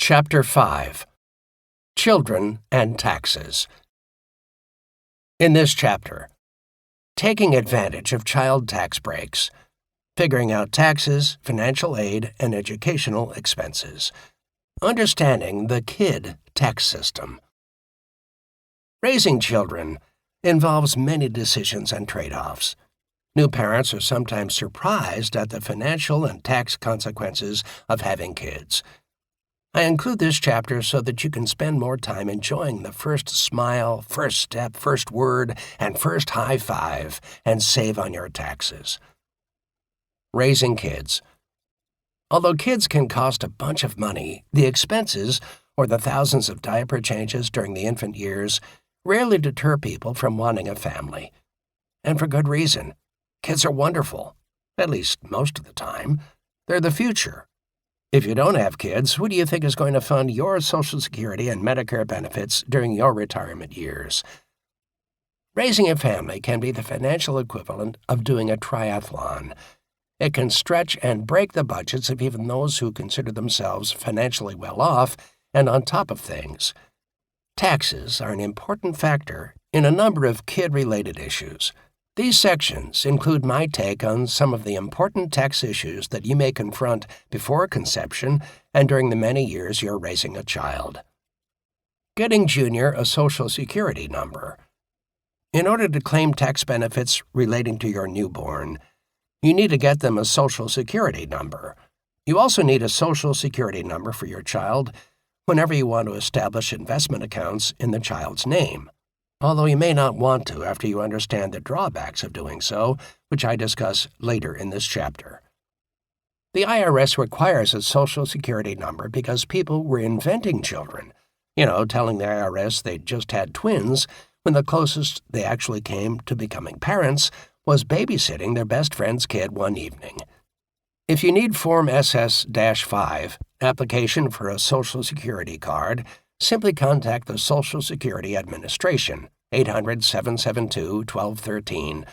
Chapter 5. Children and Taxes. In this chapter, taking advantage of child tax breaks, figuring out taxes, financial aid, and educational expenses, understanding the kid tax system. Raising children involves many decisions and trade-offs. New parents are sometimes surprised at the financial and tax consequences of having kids. I include this chapter so that you can spend more time enjoying the first smile, first step, first word, and first high five, and save on your taxes. Raising kids. Although kids can cost a bunch of money, the expenses, or the thousands of diaper changes during the infant years, rarely deter people from wanting a family. And for good reason. Kids are wonderful, at least most of the time. They're the future. If you don't have kids, who do you think is going to fund your Social Security and Medicare benefits during your retirement years? Raising a family can be the financial equivalent of doing a triathlon. It can stretch and break the budgets of even those who consider themselves financially well off and on top of things. Taxes are an important factor in a number of kid-related issues. These sections include my take on some of the important tax issues that you may confront before conception and during the many years you're raising a child. Getting Junior a Social Security number. In order to claim tax benefits relating to your newborn, you need to get them a Social Security number. You also need a Social Security number for your child whenever you want to establish investment accounts in the child's name, although you may not want to after you understand the drawbacks of doing so, which I discuss later in this chapter. The IRS requires a Social Security number because people were inventing children, telling the IRS they'd just had twins when the closest they actually came to becoming parents was babysitting their best friend's kid one evening. If you need Form SS-5, application for a Social Security card, simply contact the Social Security Administration, 800-772-1213,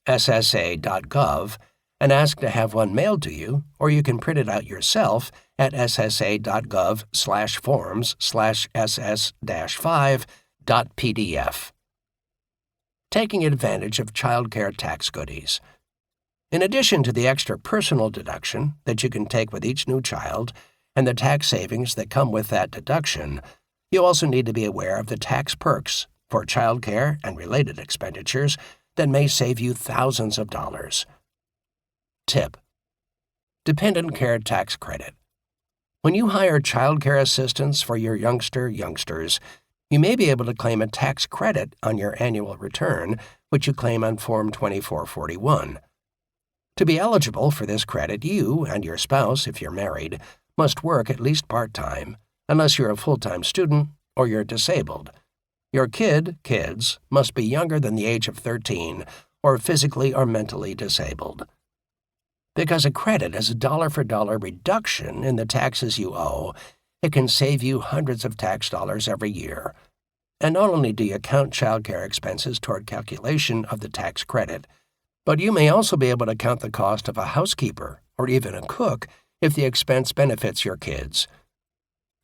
ssa.gov, and ask to have one mailed to you, or you can print it out yourself at ssa.gov/forms/ss-5.pdf. Taking advantage of child care tax goodies. In addition to the extra personal deduction that you can take with each new child and the tax savings that come with that deduction, you also need to be aware of the tax perks for child care and related expenditures that may save you thousands of dollars. Tip: Dependent care tax credit. When you hire child care assistants for your youngsters, you may be able to claim a tax credit on your annual return, which you claim on Form 2441. To be eligible for this credit, you and your spouse, if you're married, must work at least part-time, unless you're a full-time student or you're disabled. Your kids must be younger than the age of 13 or physically or mentally disabled. Because a credit is a dollar-for-dollar reduction in the taxes you owe, it can save you hundreds of tax dollars every year. And not only do you count child care expenses toward calculation of the tax credit, but you may also be able to count the cost of a housekeeper or even a cook if the expense benefits your kids.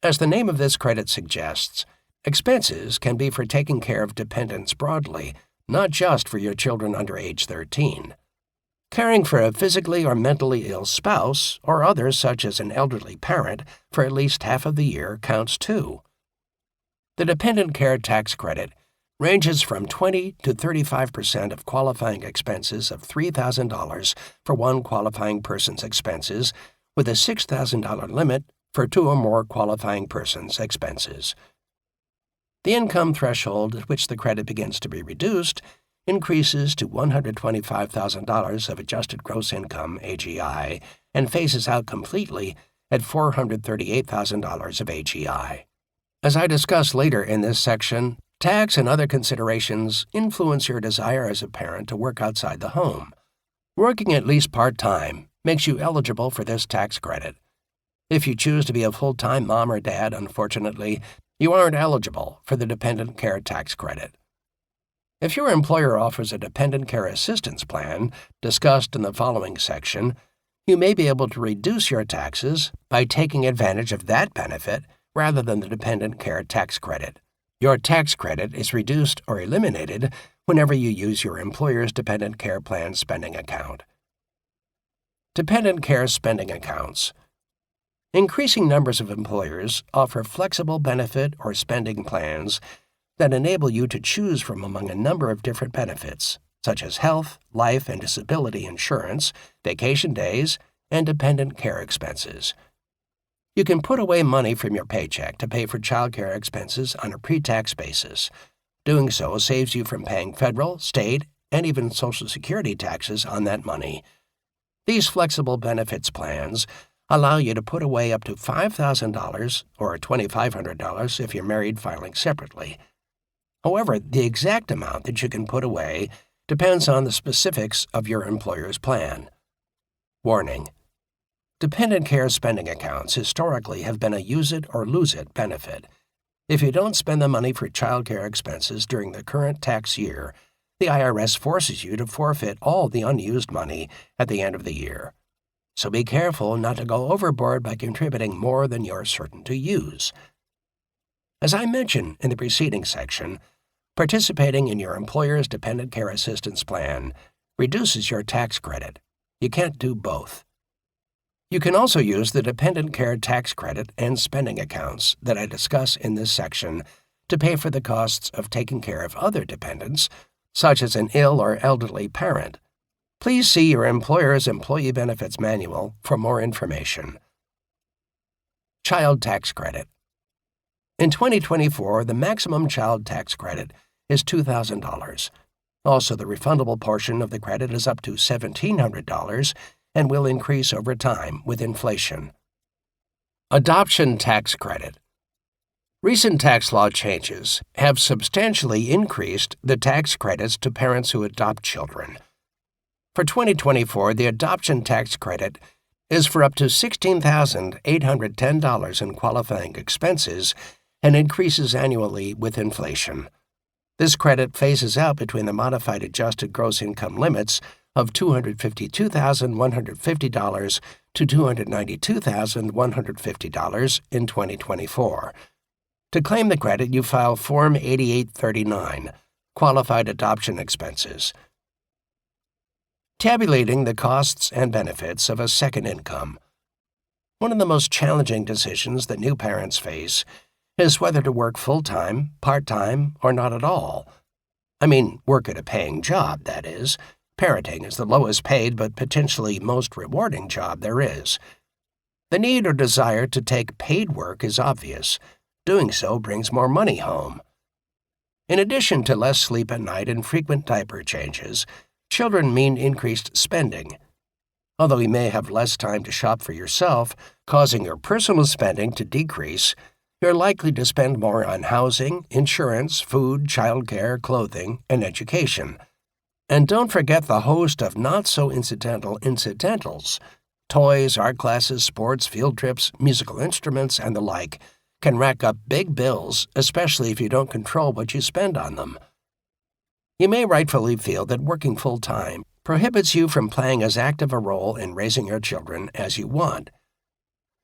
As the name of this credit suggests, expenses can be for taking care of dependents broadly, not just for your children under age 13. Caring for a physically or mentally ill spouse or others such as an elderly parent for at least half of the year counts too. The dependent care tax credit ranges from 20 to 35% of qualifying expenses of $3,000 for one qualifying person's expenses, with a $6,000 limit for two or more qualifying persons' expenses. The income threshold at which the credit begins to be reduced increases to $125,000 of adjusted gross income, AGI, and phases out completely at $438,000 of AGI. As I discuss later in this section, tax and other considerations influence your desire as a parent to work outside the home. Working at least part-time makes you eligible for this tax credit. If you choose to be a full-time mom or dad, unfortunately, you aren't eligible for the dependent care tax credit. If your employer offers a dependent care assistance plan, discussed in the following section, you may be able to reduce your taxes by taking advantage of that benefit rather than the dependent care tax credit. Your tax credit is reduced or eliminated whenever you use your employer's dependent care plan spending account. Dependent care spending accounts. Increasing numbers of employers offer flexible benefit or spending plans that enable you to choose from among a number of different benefits, such as health, life, and disability insurance, vacation days, and dependent care expenses. You can put away money from your paycheck to pay for child care expenses on a pre-tax basis. Doing so saves you from paying federal, state, and even Social Security taxes on that money. These flexible benefits plans allow you to put away up to $5,000 or $2,500 if you're married filing separately. However, the exact amount that you can put away depends on the specifics of your employer's plan. Warning: dependent care spending accounts historically have been a use-it-or-lose-it benefit. If you don't spend the money for child care expenses during the current tax year, the IRS forces you to forfeit all the unused money at the end of the year. So be careful not to go overboard by contributing more than you're certain to use. As I mentioned in the preceding section, participating in your employer's dependent care assistance plan reduces your tax credit. You can't do both. You can also use the dependent care tax credit and spending accounts that I discuss in this section to pay for the costs of taking care of other dependents, such as an ill or elderly parent. Please see your employer's Employee Benefits Manual for more information. Child Tax Credit. In 2024, the maximum child tax credit is $2,000. Also, the refundable portion of the credit is up to $1,700 and will increase over time with inflation. Adoption Tax Credit. Recent tax law changes have substantially increased the tax credits to parents who adopt children. For 2024, the adoption tax credit is for up to $16,810 in qualifying expenses and increases annually with inflation. This credit phases out between the modified adjusted gross income limits of $252,150 to $292,150 in 2024. To claim the credit, you file Form 8839, Qualified Adoption Expenses. Tabulating the costs and benefits of a second income. One of the most challenging decisions that new parents face is whether to work full-time, part-time, or not at all. I mean, work at a paying job, that is. Parenting is the lowest paid but potentially most rewarding job there is. The need or desire to take paid work is obvious. Doing so brings more money home. In addition to less sleep at night and frequent diaper changes, children mean increased spending. Although you may have less time to shop for yourself, causing your personal spending to decrease, you're likely to spend more on housing, insurance, food, childcare, clothing, and education. And don't forget the host of not-so-incidental incidentals. Toys, art classes, sports, field trips, musical instruments, and the like can rack up big bills, especially if you don't control what you spend on them. You may rightfully feel that working full-time prohibits you from playing as active a role in raising your children as you want.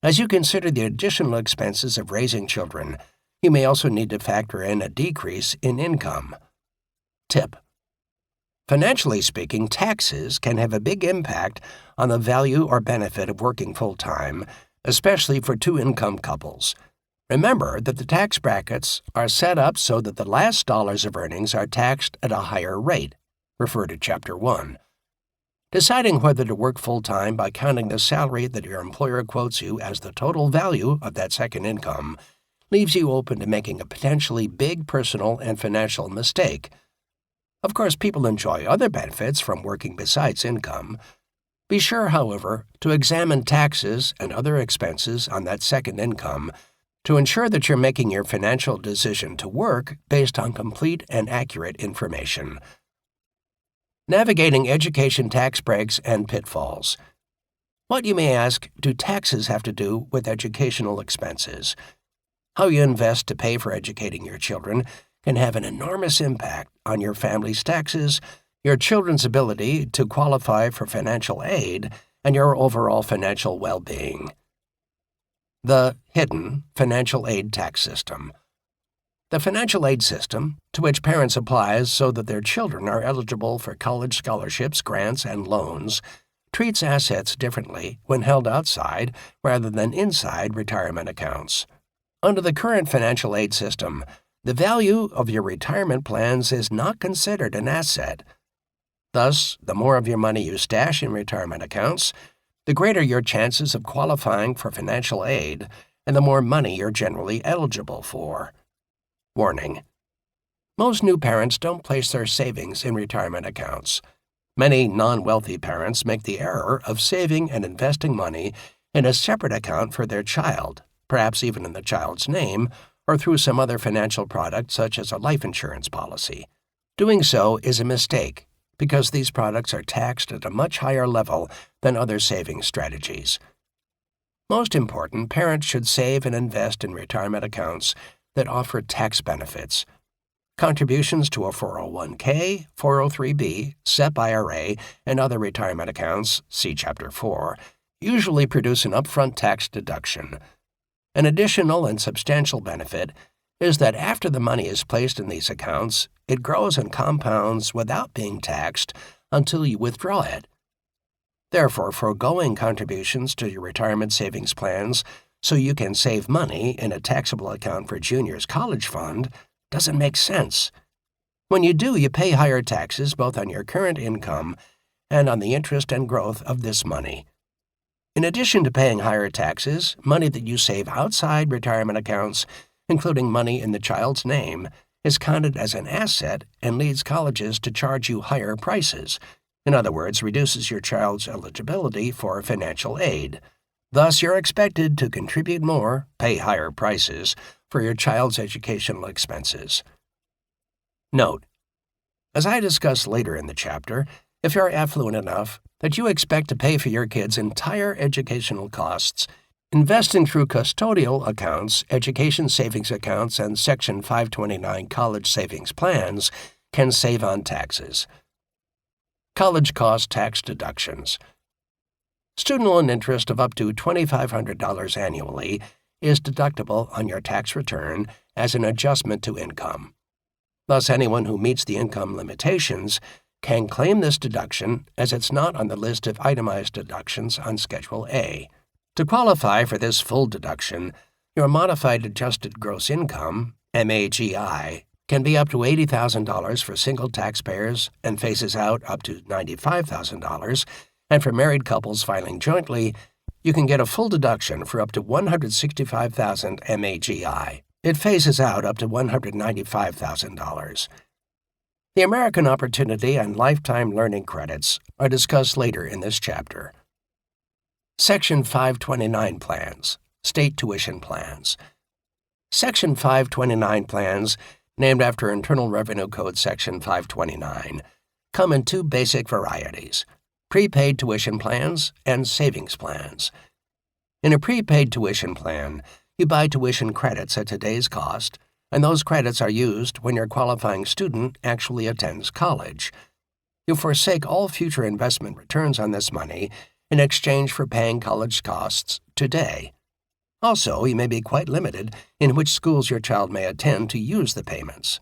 As you consider the additional expenses of raising children, you may also need to factor in a decrease in income. Tip: financially speaking, taxes can have a big impact on the value or benefit of working full-time, especially for two-income couples. Remember that the tax brackets are set up so that the last dollars of earnings are taxed at a higher rate. Refer to Chapter 1. Deciding whether to work full-time by counting the salary that your employer quotes you as the total value of that second income leaves you open to making a potentially big personal and financial mistake. Of course, people enjoy other benefits from working besides income. Be sure, however, to examine taxes and other expenses on that second income to ensure that you're making your financial decision to work based on complete and accurate information. Navigating education tax breaks and pitfalls. What, you may ask, do taxes have to do with educational expenses? How you invest to pay for educating your children can have an enormous impact on your family's taxes, your children's ability to qualify for financial aid, and your overall financial well-being. The hidden financial aid tax system. The financial aid system, to which parents apply so that their children are eligible for college scholarships, grants, and loans, treats assets differently when held outside rather than inside retirement accounts. Under the current financial aid system, the value of your retirement plans is not considered an asset. Thus, the more of your money you stash in retirement accounts, the greater your chances of qualifying for financial aid, and the more money you're generally eligible for. Warning: most new parents don't place their savings in retirement accounts. Many non-wealthy parents make the error of saving and investing money in a separate account for their child, perhaps even in the child's name, or through some other financial product such as a life insurance policy. Doing so is a mistake because these products are taxed at a much higher level than other savings strategies. Most important, parents should save and invest in retirement accounts that offer tax benefits. Contributions to a 401k, 403b, SEP IRA, and other retirement accounts, see Chapter 4, usually produce an upfront tax deduction. An additional and substantial benefit is that after the money is placed in these accounts, it grows and compounds without being taxed until you withdraw it. Therefore, foregoing contributions to your retirement savings plans so you can save money in a taxable account for junior's college fund doesn't make sense. When you do, you pay higher taxes both on your current income and on the interest and growth of this money. In addition to paying higher taxes, money that you save outside retirement accounts, including money in the child's name, is counted as an asset and leads colleges to charge you higher prices. In other words, reduces your child's eligibility for financial aid. Thus, you're expected to contribute more, pay higher prices, for your child's educational expenses. Note: as I discuss later in the chapter, if you're affluent enough that you expect to pay for your kids' entire educational costs, investing through custodial accounts, education savings accounts, and Section 529 college savings plans can save on taxes. College cost tax deductions. Student loan interest of up to $2,500 annually is deductible on your tax return as an adjustment to income. Thus, anyone who meets the income limitations can claim this deduction as it's not on the list of itemized deductions on Schedule A. To qualify for this full deduction, your modified adjusted gross income, MAGI, can be up to $80,000 for single taxpayers and phases out up to $95,000, and for married couples filing jointly, you can get a full deduction for up to $165,000 MAGI. It phases out up to $195,000. The American Opportunity and Lifetime Learning Credits are discussed later in this chapter. Section 529 plans, state tuition plans. Section 529 plans, named after Internal Revenue Code Section 529, come in two basic varieties: prepaid tuition plans and savings plans. In a prepaid tuition plan, you buy tuition credits at today's cost, and those credits are used when your qualifying student actually attends college. You forsake all future investment returns on this money in exchange for paying college costs today. Also, you may be quite limited in which schools your child may attend to use the payments.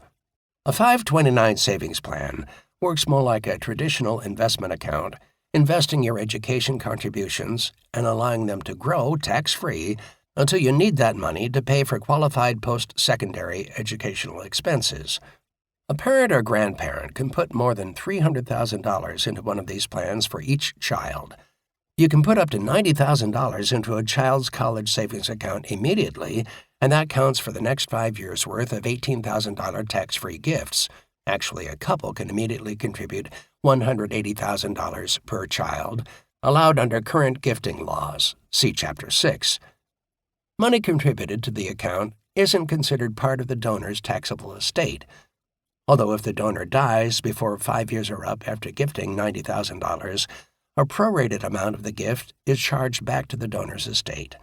A 529 savings plan works more like a traditional investment account, investing your education contributions and allowing them to grow tax-free until you need that money to pay for qualified post-secondary educational expenses. A parent or grandparent can put more than $300,000 into one of these plans for each child. You can put up to $90,000 into a child's college savings account immediately, and that counts for the next 5 years' worth of $18,000 tax-free gifts. Actually, a couple can immediately contribute $180,000 per child, allowed under current gifting laws. See Chapter 6. Money contributed to the account isn't considered part of the donor's taxable estate, although if the donor dies before 5 years are up after gifting $90,000, a prorated amount of the gift is charged back to the donor's estate.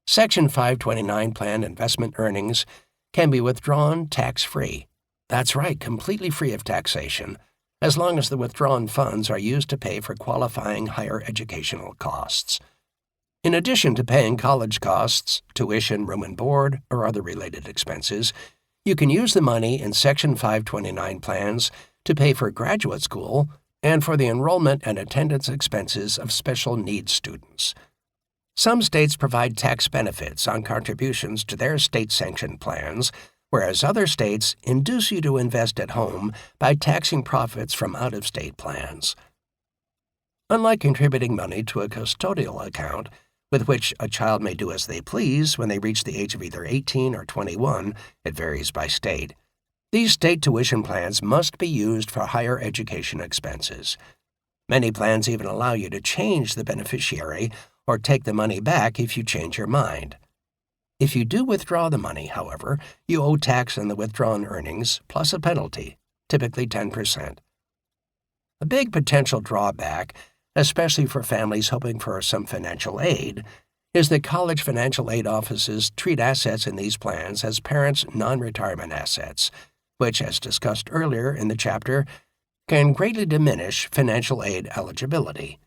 Section 529 plan investment earnings can be withdrawn tax-free. That's right, completely free of taxation, as long as the withdrawn funds are used to pay for qualifying higher educational costs. In addition to paying college costs, tuition, room and board, or other related expenses, you can use the money in Section 529 plans to pay for graduate school and for the enrollment and attendance expenses of special needs students. Some states provide tax benefits on contributions to their state-sanctioned plans, whereas other states induce you to invest at home by taxing profits from out-of-state plans. Unlike contributing money to a custodial account, with which a child may do as they please when they reach the age of either 18 or 21, it varies by state, these state tuition plans must be used for higher education expenses. Many plans even allow you to change the beneficiary or take the money back if you change your mind. If you do withdraw the money, however, you owe tax on the withdrawn earnings plus a penalty, typically 10%. A big potential drawback, especially for families hoping for some financial aid, is that college financial aid offices treat assets in these plans as parents' non-retirement assets, which, as discussed earlier in the chapter, can greatly diminish financial aid eligibility.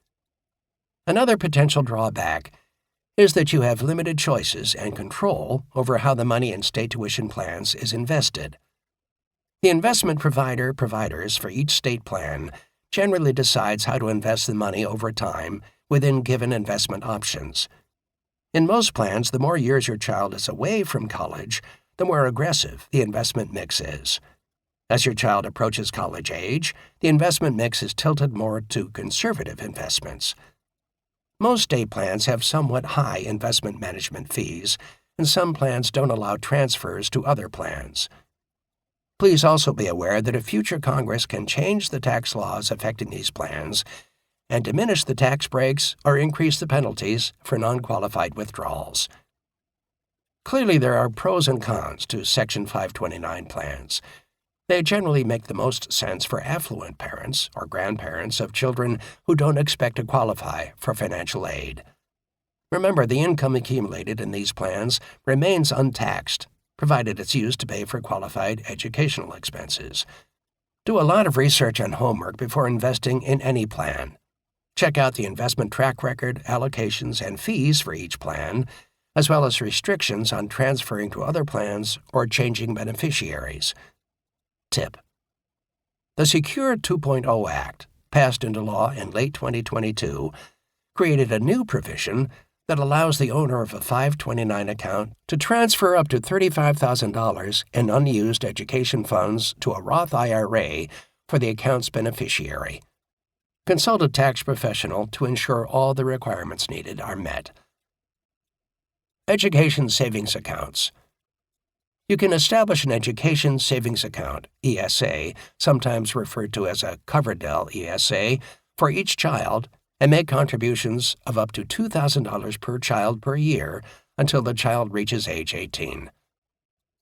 Another potential drawback is that you have limited choices and control over how the money in state tuition plans is invested. The investment providers for each state plan generally decides how to invest the money over time within given investment options. In most plans, the more years your child is away from college, the more aggressive the investment mix is. As your child approaches college age, the investment mix is tilted more to conservative investments. Most state plans have somewhat high investment management fees, and some plans don't allow transfers to other plans. Please also be aware that a future Congress can change the tax laws affecting these plans and diminish the tax breaks or increase the penalties for non-qualified withdrawals. Clearly, there are pros and cons to Section 529 plans. They generally make the most sense for affluent parents or grandparents of children who don't expect to qualify for financial aid. Remember, the income accumulated in these plans remains untaxed, provided it's used to pay for qualified educational expenses. Do a lot of research and homework before investing in any plan. Check out the investment track record, allocations, and fees for each plan, as well as restrictions on transferring to other plans or changing beneficiaries. Tip: the Secure 2.0 Act, passed into law in late 2022, created a new provision that allows the owner of a 529 account to transfer up to $35,000 in unused education funds to a Roth IRA for the account's beneficiary. Consult a tax professional to ensure all the requirements needed are met. Education savings accounts. You can establish an education savings account, ESA, sometimes referred to as a Coverdell ESA, for each child and make contributions of up to $2,000 per child per year until the child reaches age 18.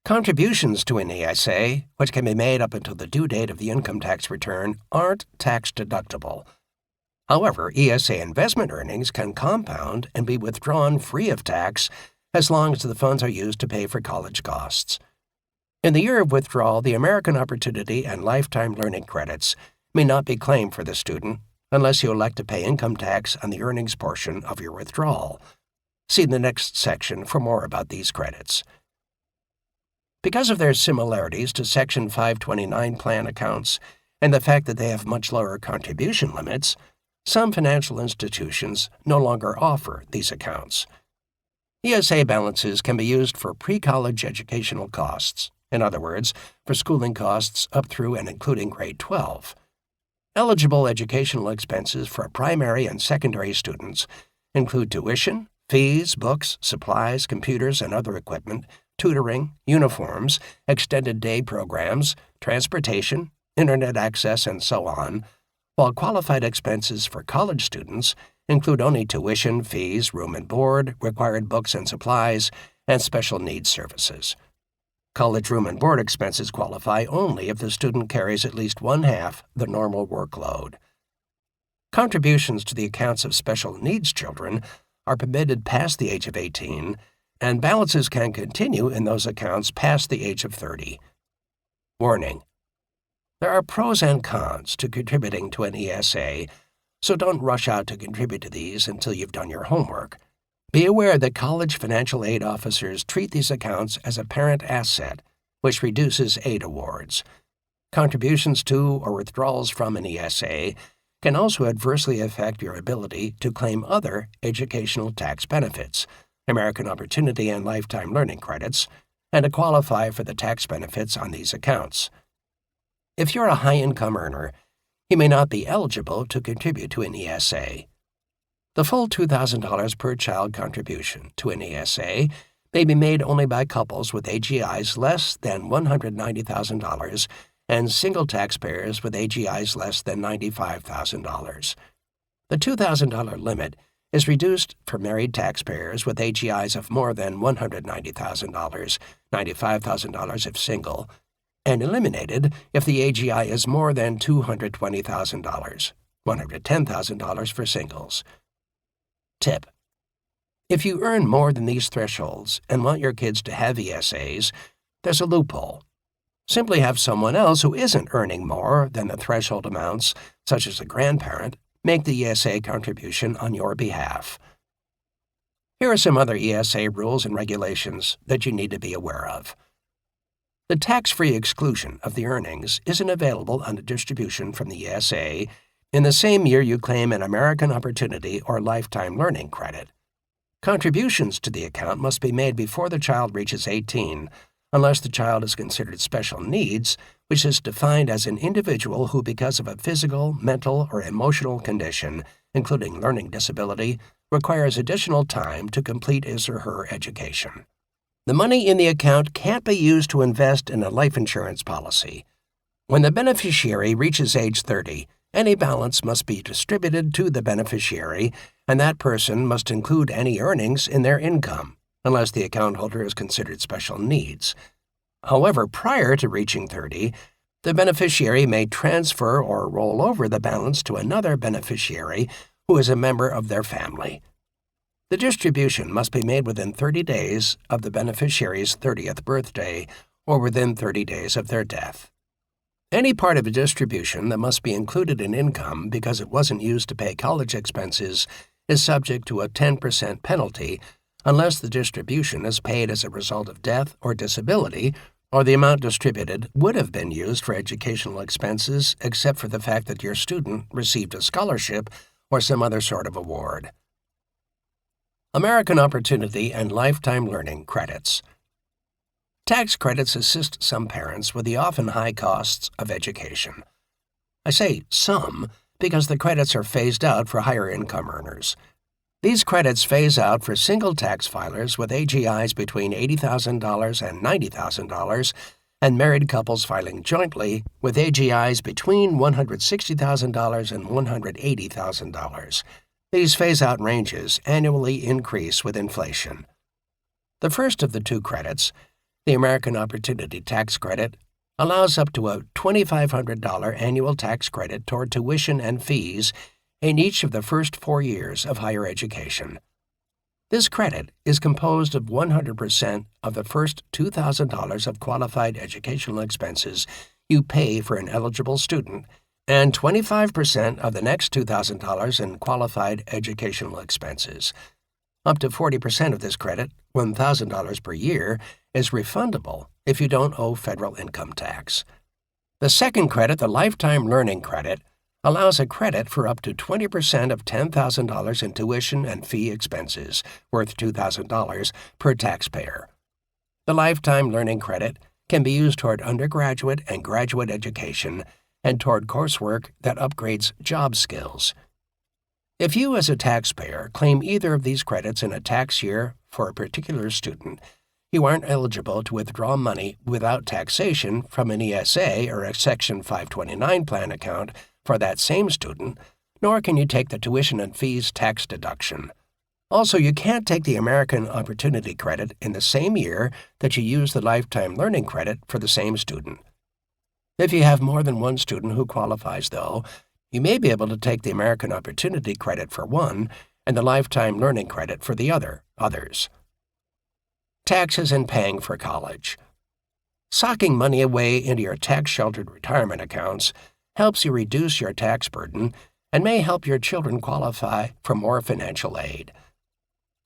Contributions to an ESA, which can be made up until the due date of the income tax return, aren't tax-deductible. However, ESA investment earnings can compound and be withdrawn free of tax as long as the funds are used to pay for college costs. In the year of withdrawal, the American Opportunity and Lifetime Learning Credits may not be claimed for the student unless you elect to pay income tax on the earnings portion of your withdrawal. See the next section for more about these credits. Because of their similarities to Section 529 plan accounts and the fact that they have much lower contribution limits, some financial institutions no longer offer these accounts. ESA balances can be used for pre-college educational costs, in other words, for schooling costs up through and including grade 12. Eligible educational expenses for primary and secondary students include tuition, fees, books, supplies, computers and other equipment, tutoring, uniforms, extended day programs, transportation, internet access, and so on, while qualified expenses for college students include only tuition, fees, room and board, required books and supplies, and special needs services. College room and board expenses qualify only if the student carries at least one-half the normal workload. Contributions to the accounts of special needs children are permitted past the age of 18, and balances can continue in those accounts past the age of 30. Warning: there are pros and cons to contributing to an ESA, so don't rush out to contribute to these until you've done your homework. Be aware that college financial aid officers treat these accounts as a parent asset, which reduces aid awards. Contributions to or withdrawals from an ESA can also adversely affect your ability to claim other educational tax benefits, American Opportunity and Lifetime Learning Credits, and to qualify for the tax benefits on these accounts. If you're a high-income earner, you may not be eligible to contribute to an ESA. The full $2,000 per child contribution to an ESA may be made only by couples with AGIs less than $190,000 and single taxpayers with AGIs less than $95,000. The $2,000 limit is reduced for married taxpayers with AGIs of more than $190,000, $95,000 if single, and eliminated if the AGI is more than $220,000, $110,000 for singles. Tip: if you earn more than these thresholds and want your kids to have ESAs, there's a loophole. Simply have someone else who isn't earning more than the threshold amounts, such as a grandparent, make the ESA contribution on your behalf. Here are some other ESA rules and regulations that you need to be aware of. The tax-free exclusion of the earnings isn't available on a distribution from the ESA in the same year you claim an American Opportunity or Lifetime Learning Credit. Contributions to the account must be made before the child reaches 18, unless the child is considered special needs, which is defined as an individual who, because of a physical, mental, or emotional condition, including learning disability, requires additional time to complete his or her education. The money in the account can't be used to invest in a life insurance policy. When the beneficiary reaches age 30, any balance must be distributed to the beneficiary, and that person must include any earnings in their income, unless the account holder is considered special needs. However, prior to reaching 30, the beneficiary may transfer or roll over the balance to another beneficiary who is a member of their family. The distribution must be made within 30 days of the beneficiary's 30th birthday or within 30 days of their death. Any part of a distribution that must be included in income because it wasn't used to pay college expenses is subject to a 10% penalty unless the distribution is paid as a result of death or disability, or the amount distributed would have been used for educational expenses except for the fact that your student received a scholarship or some other sort of award. American Opportunity and Lifetime Learning Credits. Tax credits assist some parents with the often high costs of education. I say some because the credits are phased out for higher income earners. These credits phase out for single tax filers with AGIs between $80,000 and $90,000 and married couples filing jointly with AGIs between $160,000 and $180,000. These phase-out ranges annually increase with inflation. The first of the two credits, the American Opportunity Tax Credit, allows up to a $2,500 annual tax credit toward tuition and fees in each of the first 4 years of higher education. This credit is composed of 100% of the first $2,000 of qualified educational expenses you pay for an eligible student and 25% of the next $2,000 in qualified educational expenses. Up to 40% of this credit, $1,000 per year, is refundable if you don't owe federal income tax. The second credit, the Lifetime Learning Credit, allows a credit for up to 20% of $10,000 in tuition and fee expenses, worth $2,000 per taxpayer. The Lifetime Learning Credit can be used toward undergraduate and graduate education and toward coursework that upgrades job skills. If you as a taxpayer claim either of these credits in a tax year for a particular student, you aren't eligible to withdraw money without taxation from an ESA or a Section 529 plan account for that same student, nor can you take the tuition and fees tax deduction. Also, you can't take the American Opportunity Credit in the same year that you use the Lifetime Learning Credit for the same student. If you have more than one student who qualifies, though, you may be able to take the American Opportunity Credit for one and the Lifetime Learning Credit for the others. Taxes and paying for college. Socking money away into your tax-sheltered retirement accounts helps you reduce your tax burden and may help your children qualify for more financial aid.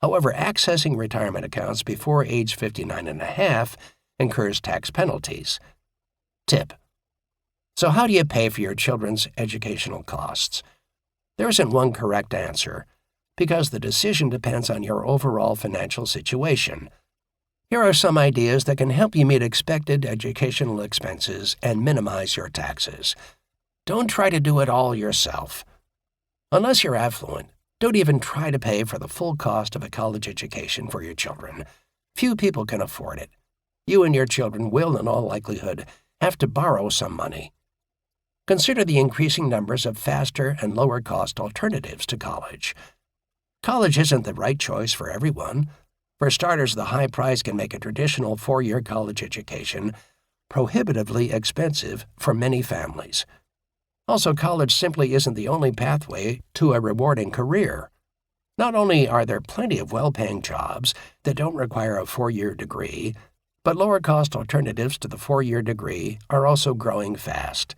However, accessing retirement accounts before age 59 and a half incurs tax penalties. Tip: so how do you pay for your children's educational costs? There isn't one correct answer, because the decision depends on your overall financial situation. Here are some ideas that can help you meet expected educational expenses and minimize your taxes. Don't try to do it all yourself. Unless you're affluent, don't even try to pay for the full cost of a college education for your children. Few people can afford it. You and your children will, in all likelihood, have to borrow some money. Consider the increasing numbers of faster and lower-cost alternatives to college. College isn't the right choice for everyone. For starters, the high price can make a traditional four-year college education prohibitively expensive for many families. Also, college simply isn't the only pathway to a rewarding career. Not only are there plenty of well-paying jobs that don't require a four-year degree, but lower-cost alternatives to the four-year degree are also growing fast.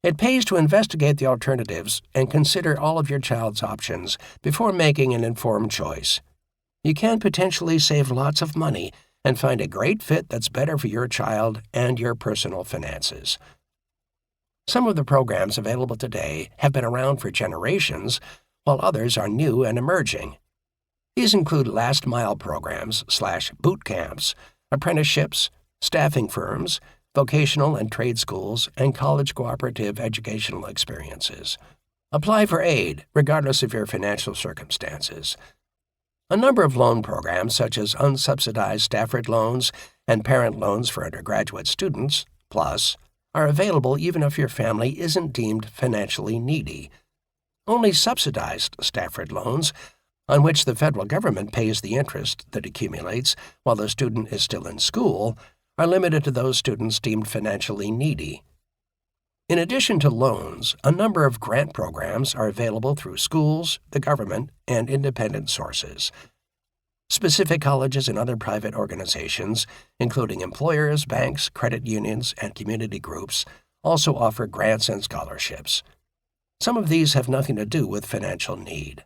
It pays to investigate the alternatives and consider all of your child's options before making an informed choice. You can potentially save lots of money and find a great fit that's better for your child and your personal finances. Some of the programs available today have been around for generations, while others are new and emerging. These include last-mile programs/boot camps, apprenticeships, staffing firms, vocational and trade schools, and college cooperative educational experiences. Apply for aid, regardless of your financial circumstances. A number of loan programs, such as unsubsidized Stafford loans and parent loans for undergraduate students, PLUS, are available even if your family isn't deemed financially needy. Only subsidized Stafford loans, on which the federal government pays the interest that accumulates while the student is still in school, are limited to those students deemed financially needy. In addition to loans, a number of grant programs are available through schools, the government, and independent sources. Specific colleges and other private organizations, including employers, banks, credit unions, and community groups, also offer grants and scholarships. Some of these have nothing to do with financial need.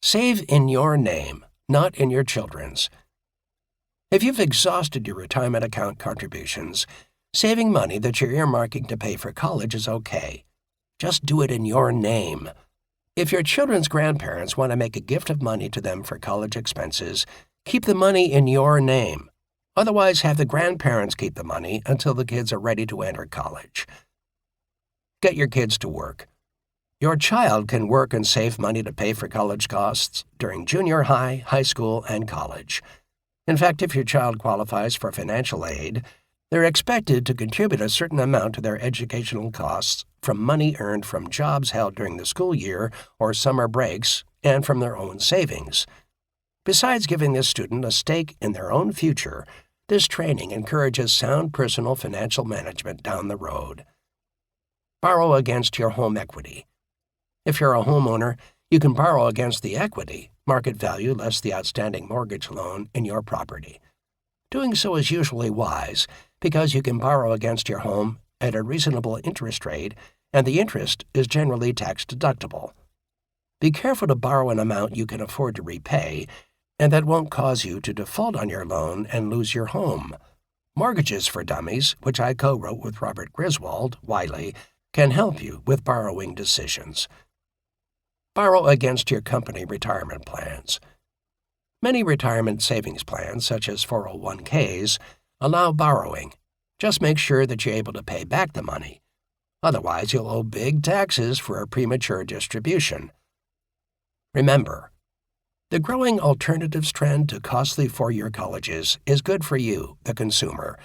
Save in your name, not in your children's. If you've exhausted your retirement account contributions, saving money that you're earmarking to pay for college is okay. Just do it in your name. If your children's grandparents want to make a gift of money to them for college expenses, keep the money in your name. Otherwise, have the grandparents keep the money until the kids are ready to enter college. Get your kids to work. Your child can work and save money to pay for college costs during junior high, high school, and college. In fact, if your child qualifies for financial aid, they're expected to contribute a certain amount to their educational costs from money earned from jobs held during the school year or summer breaks and from their own savings. Besides giving this student a stake in their own future, this training encourages sound personal financial management down the road. Borrow against your home equity. If you're a homeowner, you can borrow against the equity, market value less the outstanding mortgage loan, in your property. Doing so is usually wise because you can borrow against your home at a reasonable interest rate, and the interest is generally tax-deductible. Be careful to borrow an amount you can afford to repay, and that won't cause you to default on your loan and lose your home. Mortgages for Dummies, which I co-wrote with Robert Griswold, Wiley, can help you with borrowing decisions. Borrow against your company retirement plans. Many retirement savings plans, such as 401ks, allow borrowing. Just make sure that you're able to pay back the money. Otherwise, you'll owe big taxes for a premature distribution. Remember, the growing alternatives trend to costly four-year colleges is good for you, the consumer.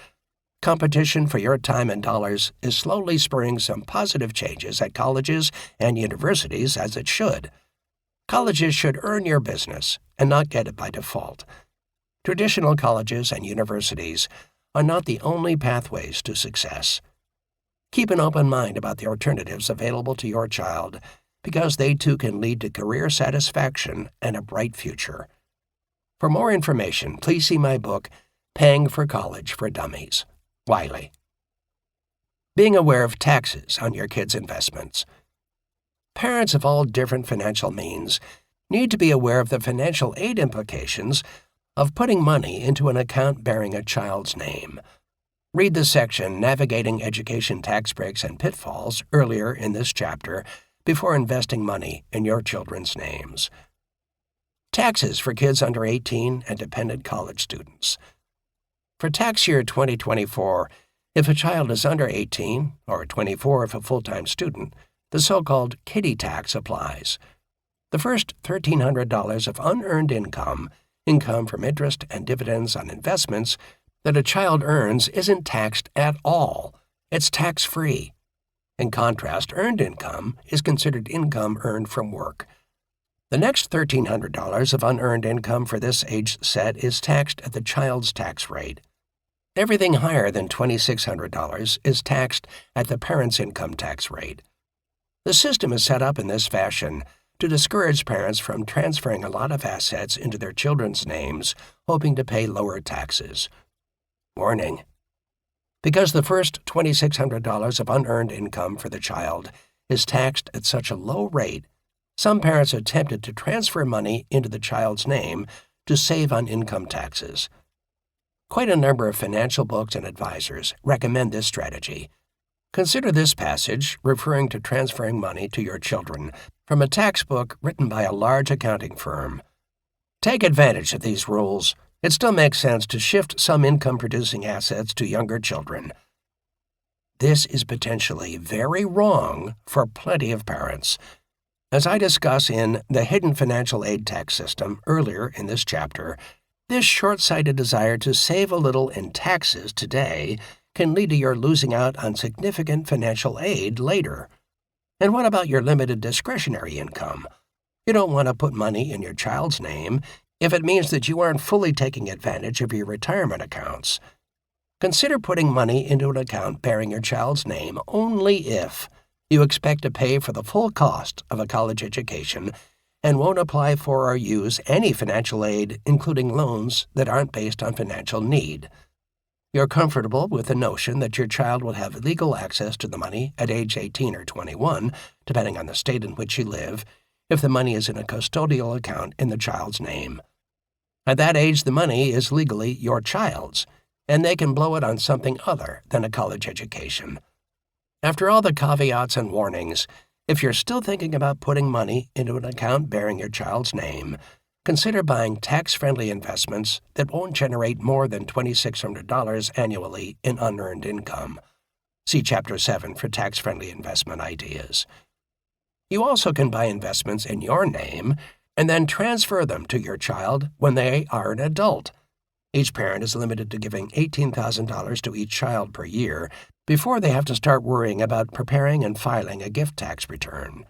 Competition for your time and dollars is slowly spurring some positive changes at colleges and universities, as it should. Colleges should earn your business and not get it by default. Traditional colleges and universities are not the only pathways to success. Keep an open mind about the alternatives available to your child, because they too can lead to career satisfaction and a bright future. For more information, please see my book, Paying for College for Dummies. Wiley. Being aware of taxes on your kids' investments. Parents of all different financial means need to be aware of the financial aid implications of putting money into an account bearing a child's name. Read the section Navigating Education Tax Breaks and Pitfalls earlier in this chapter before investing money in your children's names. Taxes for kids under 18 and dependent college students. For tax year 2024, if a child is under 18, or 24 if a full-time student, the so-called kiddie tax applies. The first $1,300 of unearned income from interest and dividends on investments that a child earns isn't taxed at all. It's tax-free. In contrast, earned income is considered income earned from work. The next $1,300 of unearned income for this age set is taxed at the child's tax rate. Everything higher than $2,600 is taxed at the parent's income tax rate. The system is set up in this fashion to discourage parents from transferring a lot of assets into their children's names, hoping to pay lower taxes. Warning: because the first $2,600 of unearned income for the child is taxed at such a low rate, some parents are tempted to transfer money into the child's name to save on income taxes. Quite a number of financial books and advisors recommend this strategy. Consider this passage referring to transferring money to your children from a tax book written by a large accounting firm. Take advantage of these rules. It still makes sense to shift some income-producing assets to younger children. This is potentially very wrong for plenty of parents. As I discuss in The Hidden Financial Aid Tax System earlier in this chapter, this short-sighted desire to save a little in taxes today can lead to your losing out on significant financial aid later. And what about your limited discretionary income? You don't want to put money in your child's name if it means that you aren't fully taking advantage of your retirement accounts. Consider putting money into an account bearing your child's name only if you expect to pay for the full cost of a college education and won't apply for or use any financial aid, including loans that aren't based on financial need. You're comfortable with the notion that your child will have legal access to the money at age 18 or 21, depending on the state in which you live, if the money is in a custodial account in the child's name. At that age, the money is legally your child's, and they can blow it on something other than a college education. After all the caveats and warnings, if you're still thinking about putting money into an account bearing your child's name, consider buying tax-friendly investments that won't generate more than $2,600 annually in unearned income. See Chapter 7 for tax-friendly investment ideas. You also can buy investments in your name and then transfer them to your child when they are an adult. Each parent is limited to giving $18,000 to each child per year before they have to start worrying about preparing and filing a gift tax return.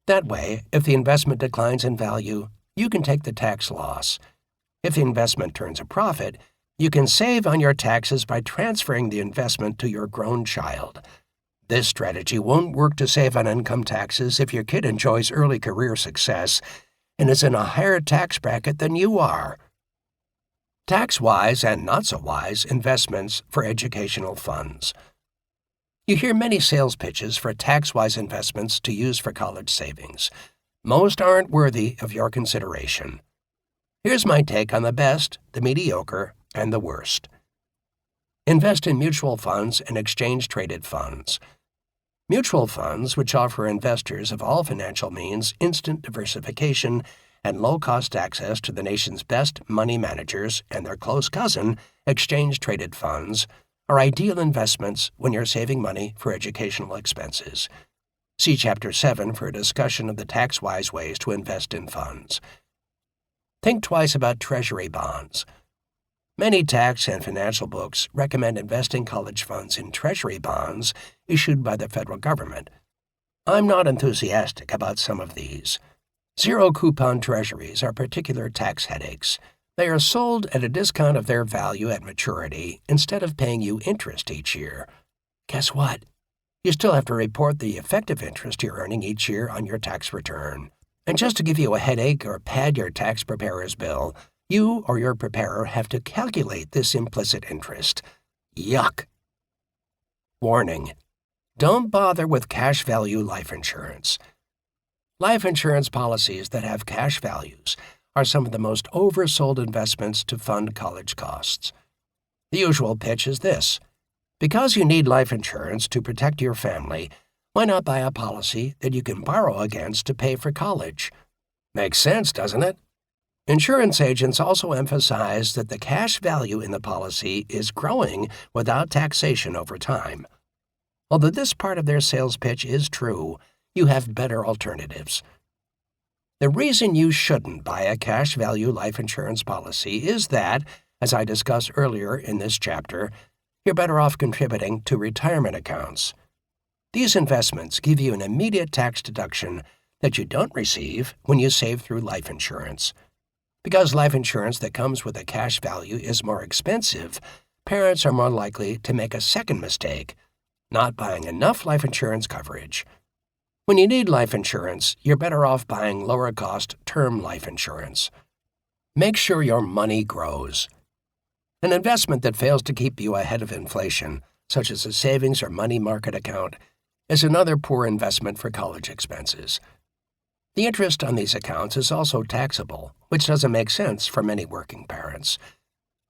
That way, if the investment declines in value, you can take the tax loss. If the investment turns a profit, you can save on your taxes by transferring the investment to your grown child. This strategy won't work to save on income taxes if your kid enjoys early career success and is in a higher tax bracket than you are. Tax-wise and not-so-wise investments for educational funds. You hear many sales pitches for tax-wise investments to use for college savings. Most aren't worthy of your consideration. Here's my take on the best, the mediocre, and the worst. Invest in mutual funds and exchange-traded funds. Mutual funds, which offer investors of all financial means instant diversification and low-cost access to the nation's best money managers and their close cousin, exchange-traded funds, are ideal investments when you're saving money for educational expenses. See Chapter 7 for a discussion of the tax-wise ways to invest in funds. Think twice about Treasury bonds. Many tax and financial books recommend investing college funds in Treasury bonds issued by the federal government. I'm not enthusiastic about some of these. Zero-coupon treasuries are particular tax headaches. They are sold at a discount of their value at maturity instead of paying you interest each year. Guess what? You still have to report the effective interest you're earning each year on your tax return. And just to give you a headache or pad your tax preparer's bill, you or your preparer have to calculate this implicit interest. Yuck! Warning: don't bother with cash value life insurance. Life insurance policies that have cash values are some of the most oversold investments to fund college costs. The usual pitch is this: because you need life insurance to protect your family, why not buy a policy that you can borrow against to pay for college? Makes sense, doesn't it? Insurance agents also emphasize that the cash value in the policy is growing without taxation over time. Although this part of their sales pitch is true, you have better alternatives. The reason you shouldn't buy a cash value life insurance policy is that, as I discussed earlier in this chapter, you're better off contributing to retirement accounts. These investments give you an immediate tax deduction that you don't receive when you save through life insurance. Because life insurance that comes with a cash value is more expensive, parents are more likely to make a second mistake, not buying enough life insurance coverage. When you need life insurance, you're better off buying lower-cost term life insurance. Make sure your money grows. An investment that fails to keep you ahead of inflation, such as a savings or money market account, is another poor investment for college expenses. The interest on these accounts is also taxable, which doesn't make sense for many working parents.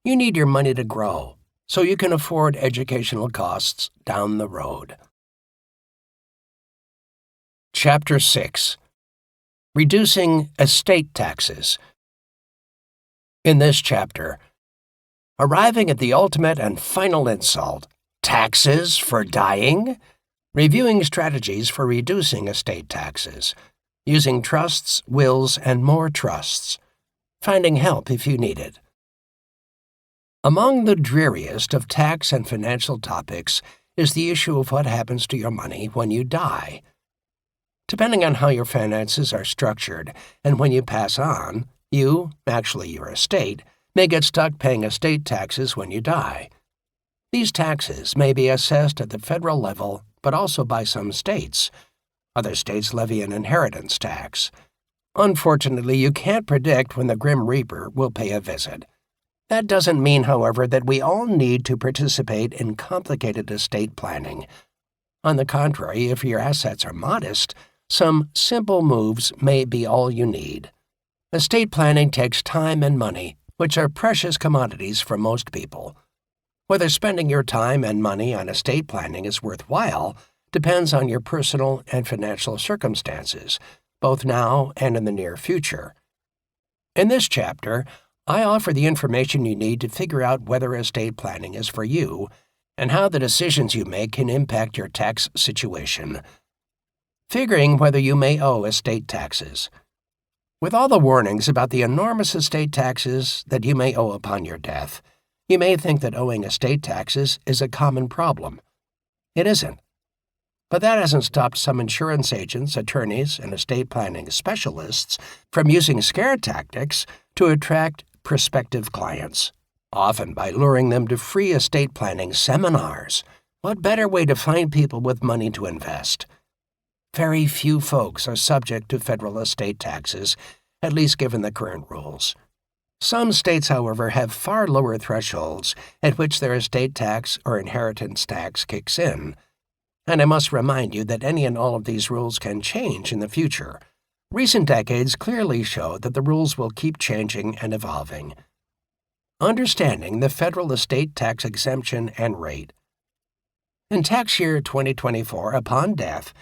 You need your money to grow, so you can afford educational costs down the road. Chapter 6. Reducing Estate Taxes. In this chapter, arriving at the ultimate and final insult, taxes for dying? Reviewing strategies for reducing estate taxes, using trusts, wills, and more trusts, finding help if you need it. Among the dreariest of tax and financial topics is the issue of what happens to your money when you die. Depending on how your finances are structured and when you pass on, your estate, may get stuck paying estate taxes when you die. These taxes may be assessed at the federal level, but also by some states. Other states levy an inheritance tax. Unfortunately, you can't predict when the Grim Reaper will pay a visit. That doesn't mean, however, that we all need to participate in complicated estate planning. On the contrary, if your assets are modest, some simple moves may be all you need. Estate planning takes time and money, which are precious commodities for most people. Whether spending your time and money on estate planning is worthwhile depends on your personal and financial circumstances, both now and in the near future. In this chapter, I offer the information you need to figure out whether estate planning is for you and how the decisions you make can impact your tax situation. Figuring whether you may owe estate taxes. With all the warnings about the enormous estate taxes that you may owe upon your death, you may think that owing estate taxes is a common problem. It isn't. But that hasn't stopped some insurance agents, attorneys, and estate planning specialists from using scare tactics to attract prospective clients, often by luring them to free estate planning seminars. What better way to find people with money to invest? Very few folks are subject to federal estate taxes, at least given the current rules. Some states, however, have far lower thresholds at which their estate tax or inheritance tax kicks in. And I must remind you that any and all of these rules can change in the future. Recent decades clearly show that the rules will keep changing and evolving. Understanding the federal estate tax exemption and rate. In tax year 2024, upon death,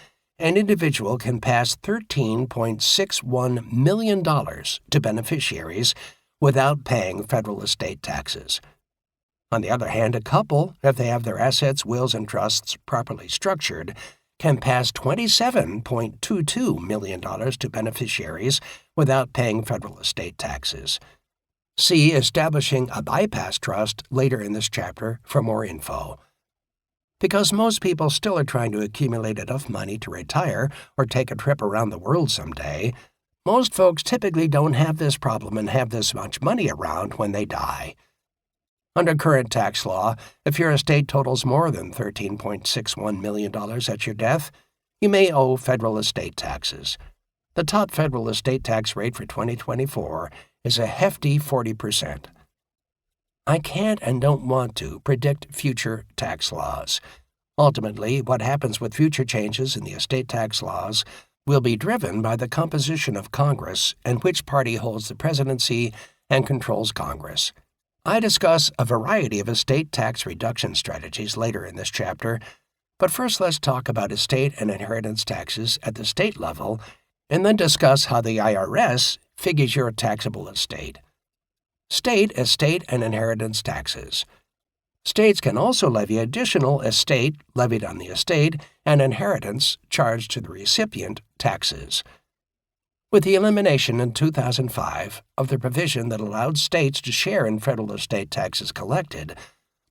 an individual can pass $13.61 million to beneficiaries without paying federal estate taxes. On the other hand, a couple, if they have their assets, wills, and trusts properly structured, can pass $27.22 million to beneficiaries without paying federal estate taxes. See Establishing a Bypass Trust later in this chapter for more info. Because most people still are trying to accumulate enough money to retire or take a trip around the world someday, most folks typically don't have this problem and have this much money around when they die. Under current tax law, if your estate totals more than $13.61 million at your death, you may owe federal estate taxes. The top federal estate tax rate for 2024 is a hefty 40%. I can't and don't want to predict future tax laws. Ultimately, what happens with future changes in the estate tax laws will be driven by the composition of Congress and which party holds the presidency and controls Congress. I discuss a variety of estate tax reduction strategies later in this chapter, but first let's talk about estate and inheritance taxes at the state level, and then discuss how the IRS figures your taxable estate. State, estate, and inheritance taxes. States can also levy additional estate levied on the estate and inheritance charged to the recipient taxes. With the elimination in 2005 of the provision that allowed states to share in federal estate taxes collected,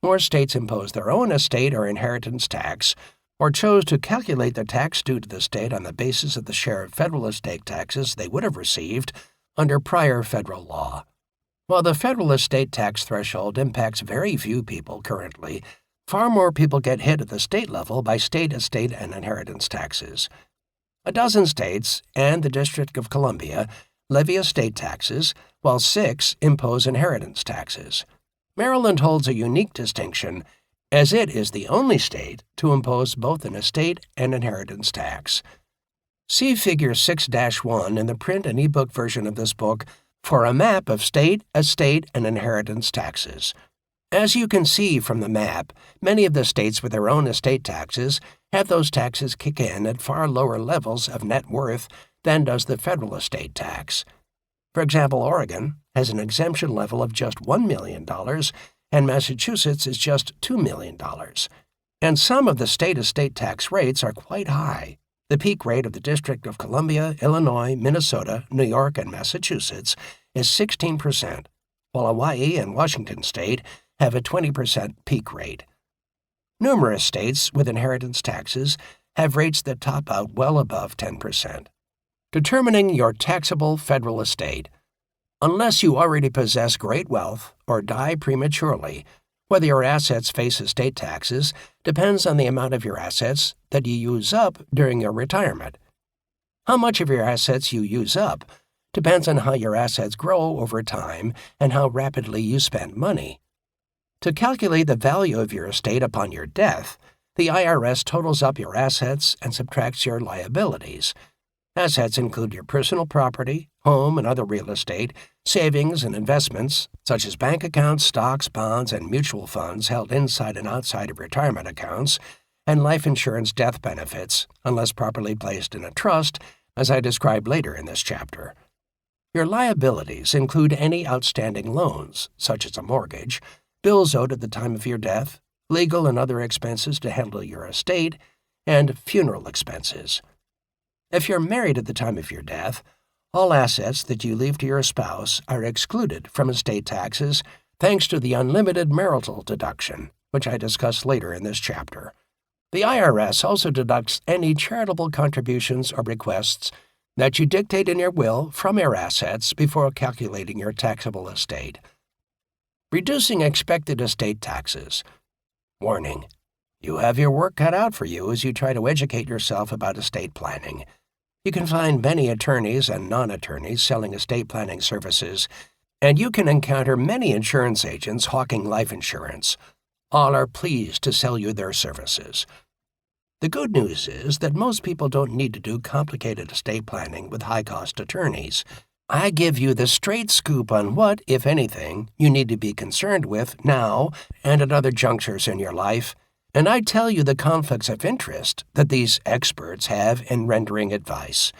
more states imposed their own estate or inheritance tax or chose to calculate the tax due to the state on the basis of the share of federal estate taxes they would have received under prior federal law. While the federal estate tax threshold impacts very few people currently, far more people get hit at the state level by state estate and inheritance taxes. A dozen states and the District of Columbia levy estate taxes, while 6 impose inheritance taxes. Maryland holds a unique distinction, as it is the only state to impose both an estate and inheritance tax. See Figure 6-1 in the print and ebook version of this book for a map of state, estate, and inheritance taxes. As you can see from the map, many of the states with their own estate taxes have those taxes kick in at far lower levels of net worth than does the federal estate tax. For example, Oregon has an exemption level of just $1 million, and Massachusetts is just $2 million. And some of the state estate tax rates are quite high. The peak rate of the District of Columbia, Illinois, Minnesota, New York, and Massachusetts is 16%, while Hawaii and Washington State have a 20% peak rate. Numerous states with inheritance taxes have rates that top out well above 10%. Determining your taxable federal estate. Unless you already possess great wealth or die prematurely, whether your assets face estate taxes depends on the amount of your assets that you use up during your retirement. How much of your assets you use up depends on how your assets grow over time and how rapidly you spend money. To calculate the value of your estate upon your death, the IRS totals up your assets and subtracts your liabilities. Assets include your personal property, home and other real estate, savings and investments, such as bank accounts, stocks, bonds, and mutual funds held inside and outside of retirement accounts, and life insurance death benefits, unless properly placed in a trust, as I describe later in this chapter. Your liabilities include any outstanding loans, such as a mortgage, bills owed at the time of your death, legal and other expenses to handle your estate, and funeral expenses. If you're married at the time of your death, all assets that you leave to your spouse are excluded from estate taxes thanks to the unlimited marital deduction, which I discuss later in this chapter. The IRS also deducts any charitable contributions or requests that you dictate in your will from your assets before calculating your taxable estate. Reducing expected estate taxes. Warning: you have your work cut out for you as you try to educate yourself about estate planning. You can find many attorneys and non-attorneys selling estate planning services, and you can encounter many insurance agents hawking life insurance. All are pleased to sell you their services. The good news is that most people don't need to do complicated estate planning with high-cost attorneys. I give you the straight scoop on what, if anything, you need to be concerned with now and at other junctures in your life, and I tell you the conflicts of interest that these experts have in rendering advice.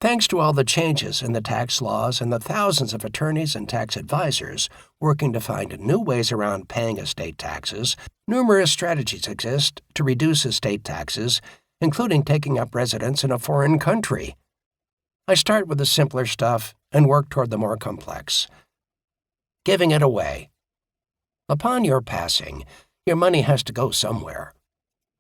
Thanks to all the changes in the tax laws and the thousands of attorneys and tax advisors working to find new ways around paying estate taxes, numerous strategies exist to reduce estate taxes, including taking up residence in a foreign country. I start with the simpler stuff and work toward the more complex. Giving it away. Upon your passing, your money has to go somewhere.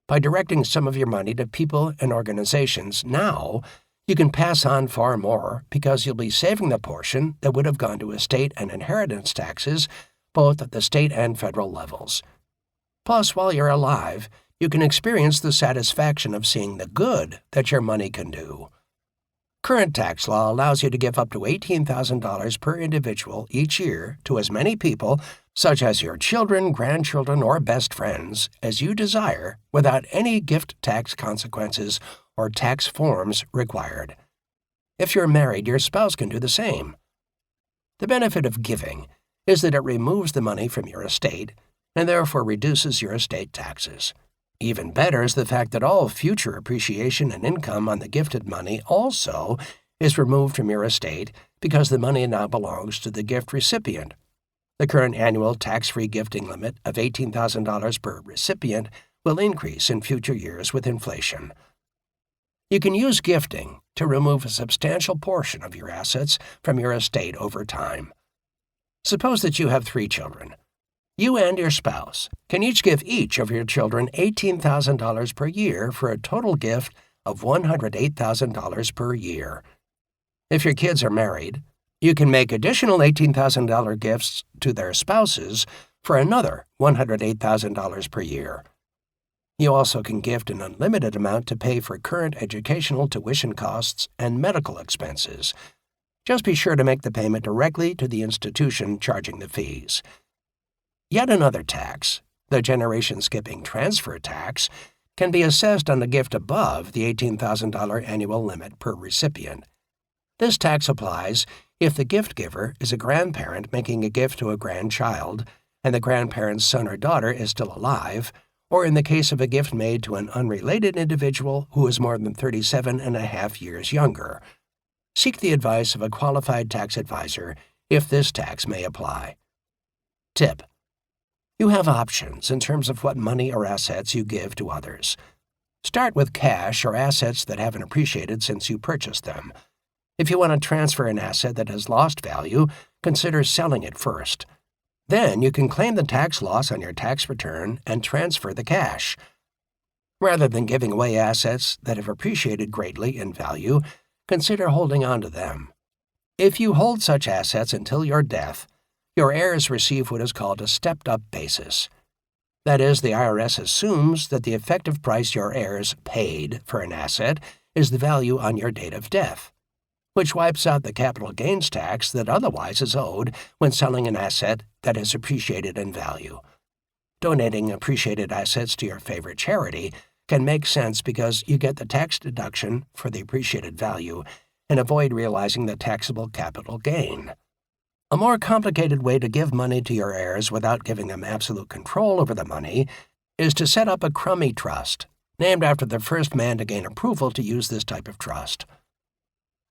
By directing some of your money to people and organizations now, you can pass on far more because you'll be saving the portion that would have gone to estate and inheritance taxes, both at the state and federal levels. Plus, while you're alive, you can experience the satisfaction of seeing the good that your money can do. Current tax law allows you to give up to $18,000 per individual each year to as many people, such as your children, grandchildren, or best friends, as you desire without any gift tax consequences or tax forms required. If you're married, your spouse can do the same. The benefit of giving is that it removes the money from your estate and therefore reduces your estate taxes. Even better is the fact that all future appreciation and income on the gifted money also is removed from your estate because the money now belongs to the gift recipient. The current annual tax-free gifting limit of $18,000 per recipient will increase in future years with inflation. You can use gifting to remove a substantial portion of your assets from your estate over time. Suppose that you have 3 children. You and your spouse can each give each of your children $18,000 per year for a total gift of $108,000 per year. If your kids are married, you can make additional $18,000 gifts to their spouses for another $108,000 per year. You also can gift an unlimited amount to pay for current educational tuition costs and medical expenses. Just be sure to make the payment directly to the institution charging the fees. Yet another tax, the generation skipping transfer tax, can be assessed on a gift above the $18,000 annual limit per recipient. This tax applies if the gift giver is a grandparent making a gift to a grandchild and the grandparent's son or daughter is still alive, or in the case of a gift made to an unrelated individual who is more than 37.5 years younger. Seek the advice of a qualified tax advisor if this tax may apply. Tip: you have options in terms of what money or assets you give to others. Start with cash or assets that haven't appreciated since you purchased them. If you want to transfer an asset that has lost value, consider selling it first. Then you can claim the tax loss on your tax return and transfer the cash. Rather than giving away assets that have appreciated greatly in value, consider holding on to them. If you hold such assets until your death, your heirs receive what is called a stepped-up basis. That is, the IRS assumes that the effective price your heirs paid for an asset is the value on your date of death, which wipes out the capital gains tax that otherwise is owed when selling an asset that has appreciated in value. Donating appreciated assets to your favorite charity can make sense because you get the tax deduction for the appreciated value and avoid realizing the taxable capital gain. A more complicated way to give money to your heirs without giving them absolute control over the money is to set up a crummy trust, named after the first man to gain approval to use this type of trust.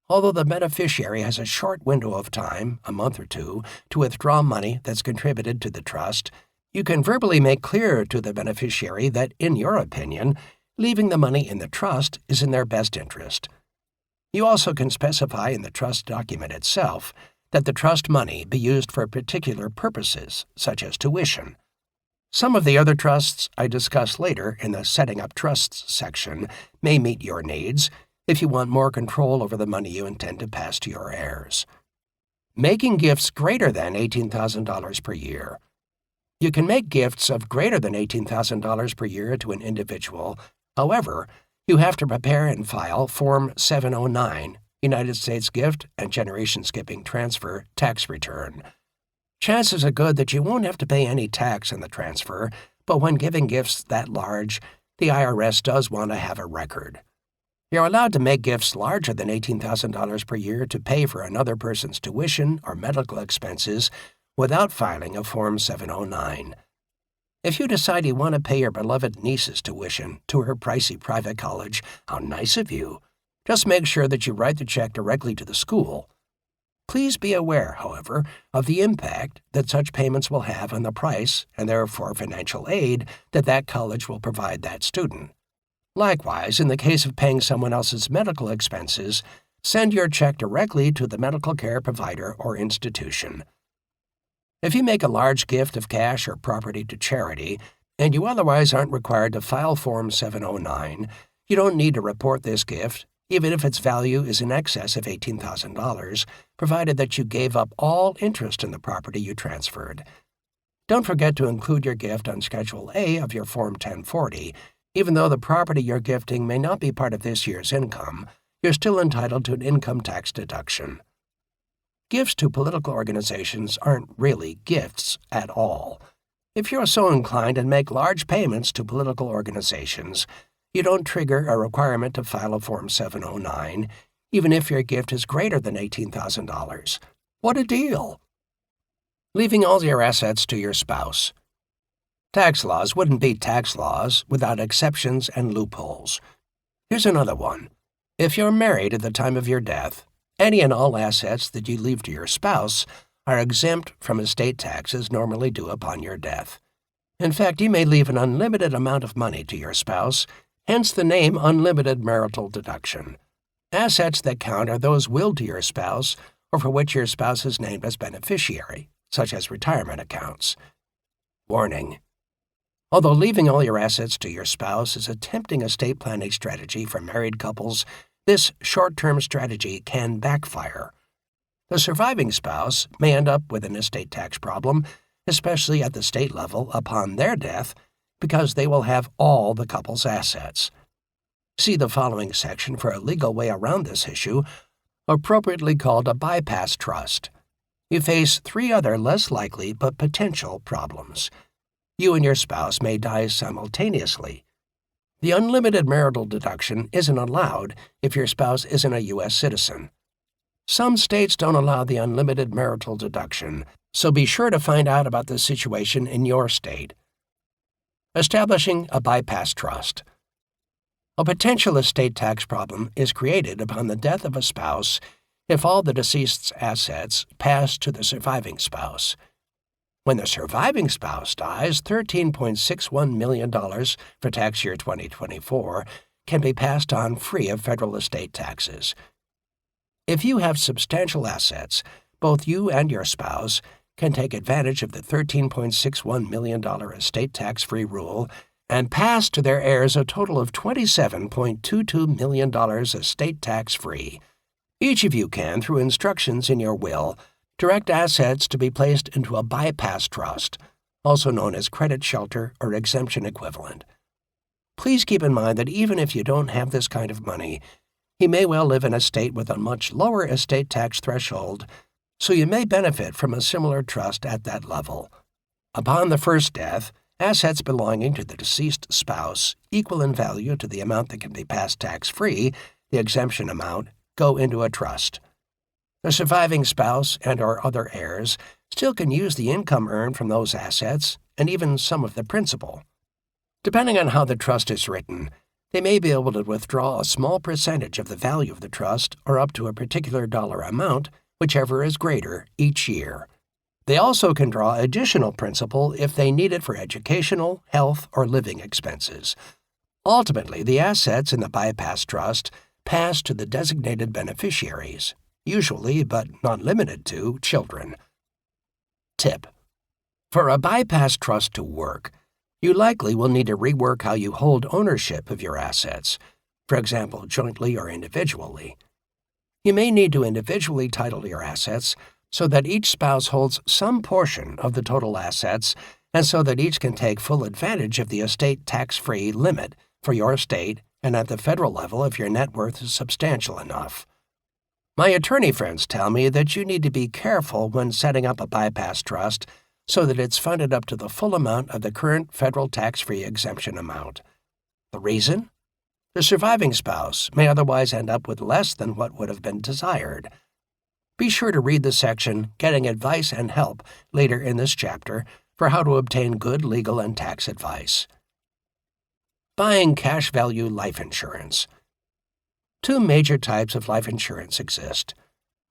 Although the beneficiary has a short window of time, a month or two, to withdraw money that's contributed to the trust, you can verbally make clear to the beneficiary that, in your opinion, leaving the money in the trust is in their best interest. You also can specify in the trust document itself that the trust money be used for particular purposes, such as tuition. Some of the other trusts I discuss later in the Setting Up Trusts section may meet your needs if you want more control over the money you intend to pass to your heirs. Making gifts greater than $18,000 per year. You can make gifts of greater than $18,000 per year to an individual. However, you have to prepare and file Form 709, United States Gift and Generation Skipping Transfer Tax Return. Chances are good that you won't have to pay any tax on the transfer, but when giving gifts that large, the IRS does want to have a record. You're allowed to make gifts larger than $18,000 per year to pay for another person's tuition or medical expenses without filing a Form 709. If you decide you want to pay your beloved niece's tuition to her pricey private college, how nice of you. Just make sure that you write the check directly to the school. Please be aware, however, of the impact that such payments will have on the price and therefore financial aid that college will provide that student. Likewise, in the case of paying someone else's medical expenses, send your check directly to the medical care provider or institution. If you make a large gift of cash or property to charity, and you otherwise aren't required to file Form 709, you don't need to report this gift, even if its value is in excess of $18,000, provided that you gave up all interest in the property you transferred. Don't forget to include your gift on Schedule A of your Form 1040. Even though the property you're gifting may not be part of this year's income, you're still entitled to an income tax deduction. Gifts to political organizations aren't really gifts at all. If you're so inclined and make large payments to political organizations, You don't trigger a requirement to file a Form 709, even if your gift is greater than $18,000. What a deal! Leaving all your assets to your spouse. Tax laws wouldn't be tax laws without exceptions and loopholes. Here's another one. If you're married at the time of your death, any and all assets that you leave to your spouse are exempt from estate taxes normally due upon your death. In fact, you may leave an unlimited amount of money to your spouse, hence the name unlimited marital deduction. Assets that count are those willed to your spouse or for which your spouse is named as beneficiary, such as retirement accounts. Warning. Although leaving all your assets to your spouse is a tempting estate planning strategy for married couples, this short-term strategy can backfire. The surviving spouse may end up with an estate tax problem, especially at the state level upon their death, because they will have all the couple's assets. See the following section for a legal way around this issue, appropriately called a bypass trust. You face 3 other less likely but potential problems. You and your spouse may die simultaneously. The unlimited marital deduction isn't allowed if your spouse isn't a U.S. citizen. Some states don't allow the unlimited marital deduction, so be sure to find out about the situation in your state. Establishing a bypass trust. A potential estate tax problem is created upon the death of a spouse if all the deceased's assets pass to the surviving spouse. When the surviving spouse dies, $13.61 million for tax year 2024 can be passed on free of federal estate taxes. If you have substantial assets, both you and your spouse can take advantage of the $13.61 million estate tax-free rule and pass to their heirs a total of $27.22 million estate tax-free. Each of you can, through instructions in your will, direct assets to be placed into a bypass trust, also known as credit shelter or exemption equivalent. Please keep in mind that even if you don't have this kind of money, you may well live in a state with a much lower estate tax threshold, so you may benefit from a similar trust at that level. Upon the first death, assets belonging to the deceased spouse, equal in value to the amount that can be passed tax-free, the exemption amount, go into a trust. The surviving spouse and/or other heirs still can use the income earned from those assets and even some of the principal. Depending on how the trust is written, they may be able to withdraw a small percentage of the value of the trust or up to a particular dollar amount, whichever is greater, each year. They also can draw additional principal if they need it for educational, health, or living expenses. Ultimately, the assets in the bypass trust pass to the designated beneficiaries, usually, but not limited to, children. Tip: for a bypass trust to work, you likely will need to rework how you hold ownership of your assets, for example, jointly or individually. You may need to individually title your assets so that each spouse holds some portion of the total assets and so that each can take full advantage of the estate tax-free limit for your estate and at the federal level if your net worth is substantial enough. My attorney friends tell me that you need to be careful when setting up a bypass trust so that it's funded up to the full amount of the current federal tax-free exemption amount. The reason? The surviving spouse may otherwise end up with less than what would have been desired. Be sure to read the section Getting Advice and Help later in this chapter for how to obtain good legal and tax advice. Buying cash value life insurance. 2 major types of life insurance exist.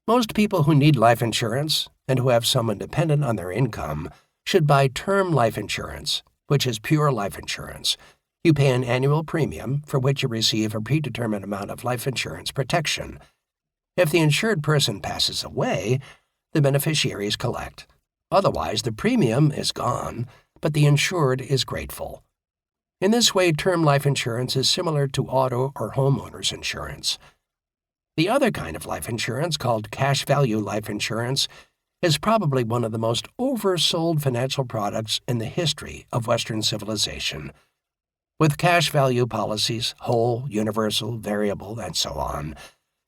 Most people who need life insurance and who have someone dependent on their income should buy term life insurance, which is pure life insurance. You pay an annual premium for which you receive a predetermined amount of life insurance protection. If the insured person passes away, the beneficiaries collect. Otherwise, the premium is gone, but the insured is grateful. In this way, term life insurance is similar to auto or homeowners insurance. The other kind of life insurance, called cash value life insurance, is probably one of the most oversold financial products in the history of Western civilization. With cash value policies, whole, universal, variable, and so on,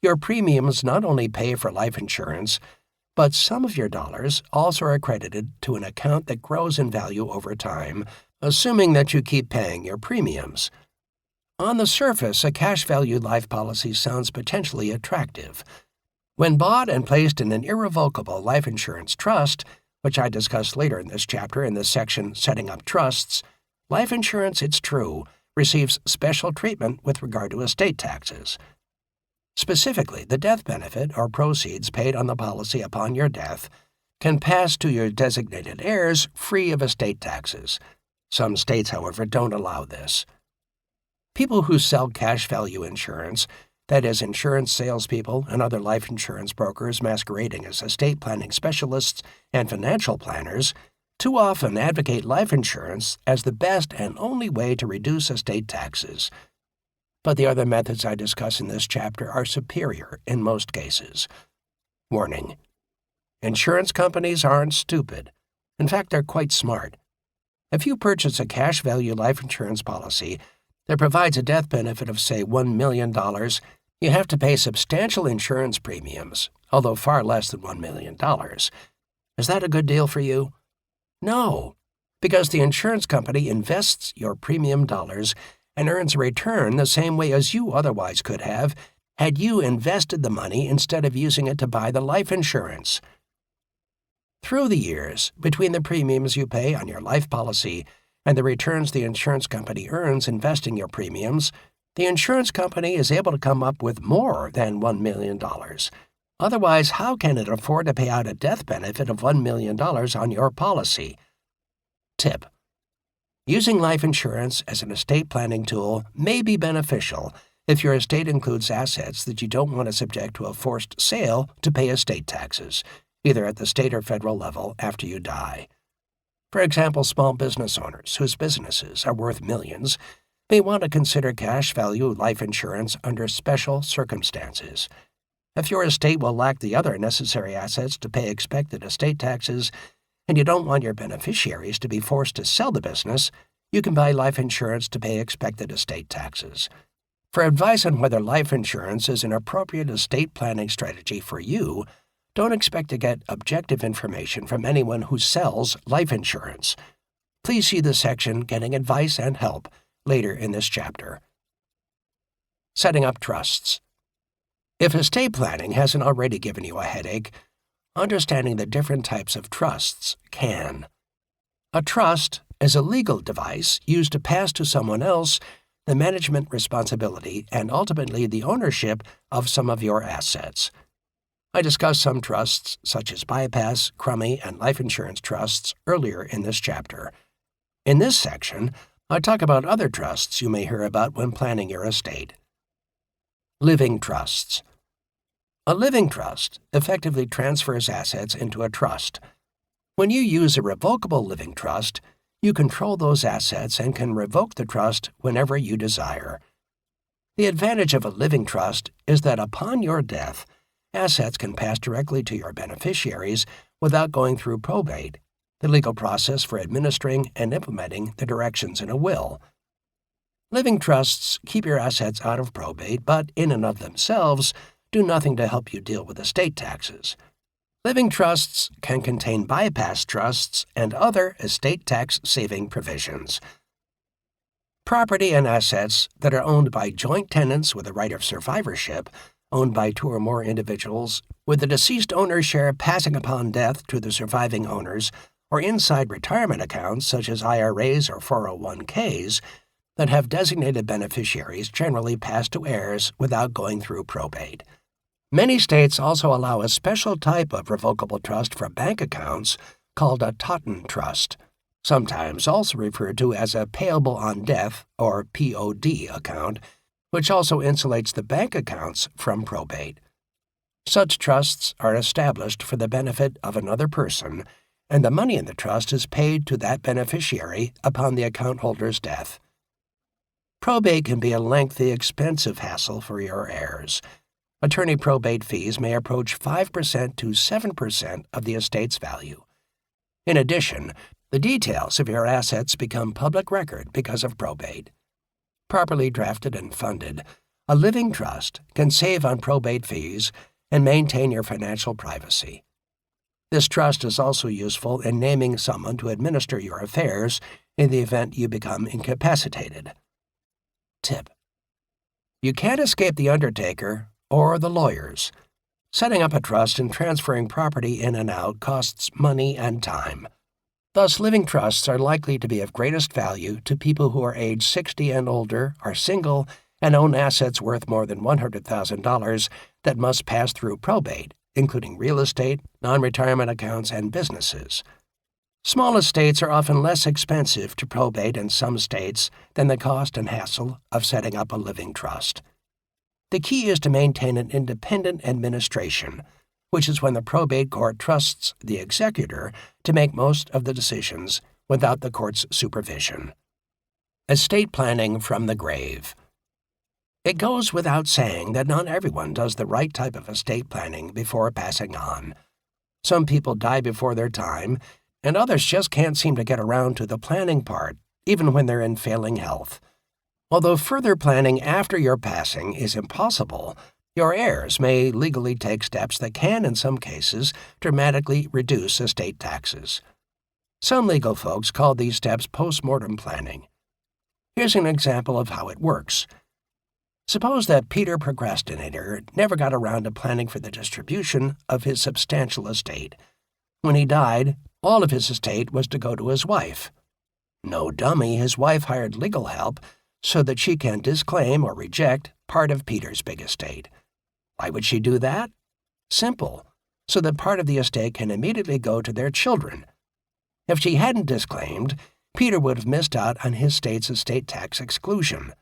your premiums not only pay for life insurance, but some of your dollars also are credited to an account that grows in value over time, assuming that you keep paying your premiums. On the surface, a cash-value life policy sounds potentially attractive. When bought and placed in an irrevocable life insurance trust, which I discuss later in this chapter in the section Setting Up Trusts, life insurance, it's true, receives special treatment with regard to estate taxes. Specifically, the death benefit or proceeds paid on the policy upon your death can pass to your designated heirs free of estate taxes. Some states, however, don't allow this. People who sell cash value insurance, that is, insurance salespeople and other life insurance brokers masquerading as estate planning specialists and financial planners, too often advocate life insurance as the best and only way to reduce estate taxes. But the other methods I discuss in this chapter are superior in most cases. Warning: insurance companies aren't stupid. In fact, they're quite smart. If you purchase a cash value life insurance policy that provides a death benefit of, say, $1 million, you have to pay substantial insurance premiums, although far less than $1 million. Is that a good deal for you? No, because the insurance company invests your premium dollars and earns a return the same way as you otherwise could have had you invested the money instead of using it to buy the life insurance. Through the years, between the premiums you pay on your life policy and the returns the insurance company earns investing your premiums, the insurance company is able to come up with more than $1 million. Otherwise, how can it afford to pay out a death benefit of $1 million on your policy? Tip: using life insurance as an estate planning tool may be beneficial if your estate includes assets that you don't want to subject to a forced sale to pay estate taxes, either at the state or federal level after you die. For example, small business owners whose businesses are worth millions may want to consider cash value life insurance under special circumstances. If your estate will lack the other necessary assets to pay expected estate taxes, and you don't want your beneficiaries to be forced to sell the business, you can buy life insurance to pay expected estate taxes. For advice on whether life insurance is an appropriate estate planning strategy for you, don't expect to get objective information from anyone who sells life insurance. Please see the section Getting Advice and Help later in this chapter. Setting up trusts. If estate planning hasn't already given you a headache, understanding the different types of trusts can. A trust is a legal device used to pass to someone else the management responsibility and ultimately the ownership of some of your assets. I discussed some trusts, such as bypass, crummy, and life insurance trusts, earlier in this chapter. In this section, I talk about other trusts you may hear about when planning your estate. Living trusts. A living trust effectively transfers assets into a trust. When you use a revocable living trust, you control those assets and can revoke the trust whenever you desire. The advantage of a living trust is that upon your death, assets can pass directly to your beneficiaries without going through probate, the legal process for administering and implementing the directions in a will. Living trusts keep your assets out of probate, but in and of themselves do nothing to help you deal with estate taxes. Living trusts can contain bypass trusts and other estate tax-saving provisions. Property and assets that are owned by joint tenants with a right of survivorship, owned by two or more individuals, with the deceased owner's share passing upon death to the surviving owners, or inside retirement accounts such as IRAs or 401ks that have designated beneficiaries generally pass to heirs without going through probate. Many states also allow a special type of revocable trust for bank accounts called a Totten trust, sometimes also referred to as a payable on death or POD account, which also insulates the bank accounts from probate. Such trusts are established for the benefit of another person, and the money in the trust is paid to that beneficiary upon the account holder's death. Probate can be a lengthy, expensive hassle for your heirs. Attorney probate fees may approach 5% to 7% of the estate's value. In addition, the details of your assets become public record because of probate. Properly drafted and funded, a living trust can save on probate fees and maintain your financial privacy. This trust is also useful in naming someone to administer your affairs in the event you become incapacitated. Tip: You can't escape the undertaker or the lawyers. Setting up a trust and transferring property in and out costs money and time. Thus, living trusts are likely to be of greatest value to people who are age 60 and older, are single, and own assets worth more than $100,000 that must pass through probate, including real estate, non-retirement accounts, and businesses. Small estates are often less expensive to probate in some states than the cost and hassle of setting up a living trust. The key is to maintain an independent administration, which is when the probate court trusts the executor to make most of the decisions without the court's supervision. Estate planning from the grave. It goes without saying that not everyone does the right type of estate planning before passing on. Some people die before their time, and others just can't seem to get around to the planning part, even when they're in failing health. Although further planning after your passing is impossible, your heirs may legally take steps that can, in some cases, dramatically reduce estate taxes. Some legal folks call these steps post-mortem planning. Here's an example of how it works. Suppose that Peter Procrastinator never got around to planning for the distribution of his substantial estate. When he died, all of his estate was to go to his wife. No dummy, his wife hired legal help so that she can disclaim or reject part of Peter's big estate. Why would she do that? Simple, so that part of the estate can immediately go to their children. If she hadn't disclaimed, Peter would have missed out on his state's estate tax exclusion.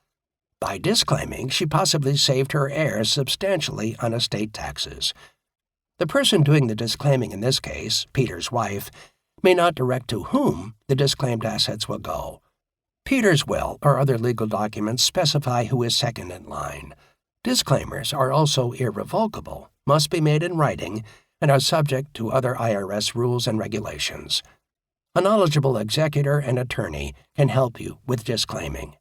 By disclaiming, she possibly saved her heirs substantially on estate taxes. The person doing the disclaiming in this case, Peter's wife, may not direct to whom the disclaimed assets will go. Peter's will or other legal documents specify who is second in line. Disclaimers are also irrevocable, must be made in writing, and are subject to other IRS rules and regulations. A knowledgeable executor and attorney can help you with disclaiming.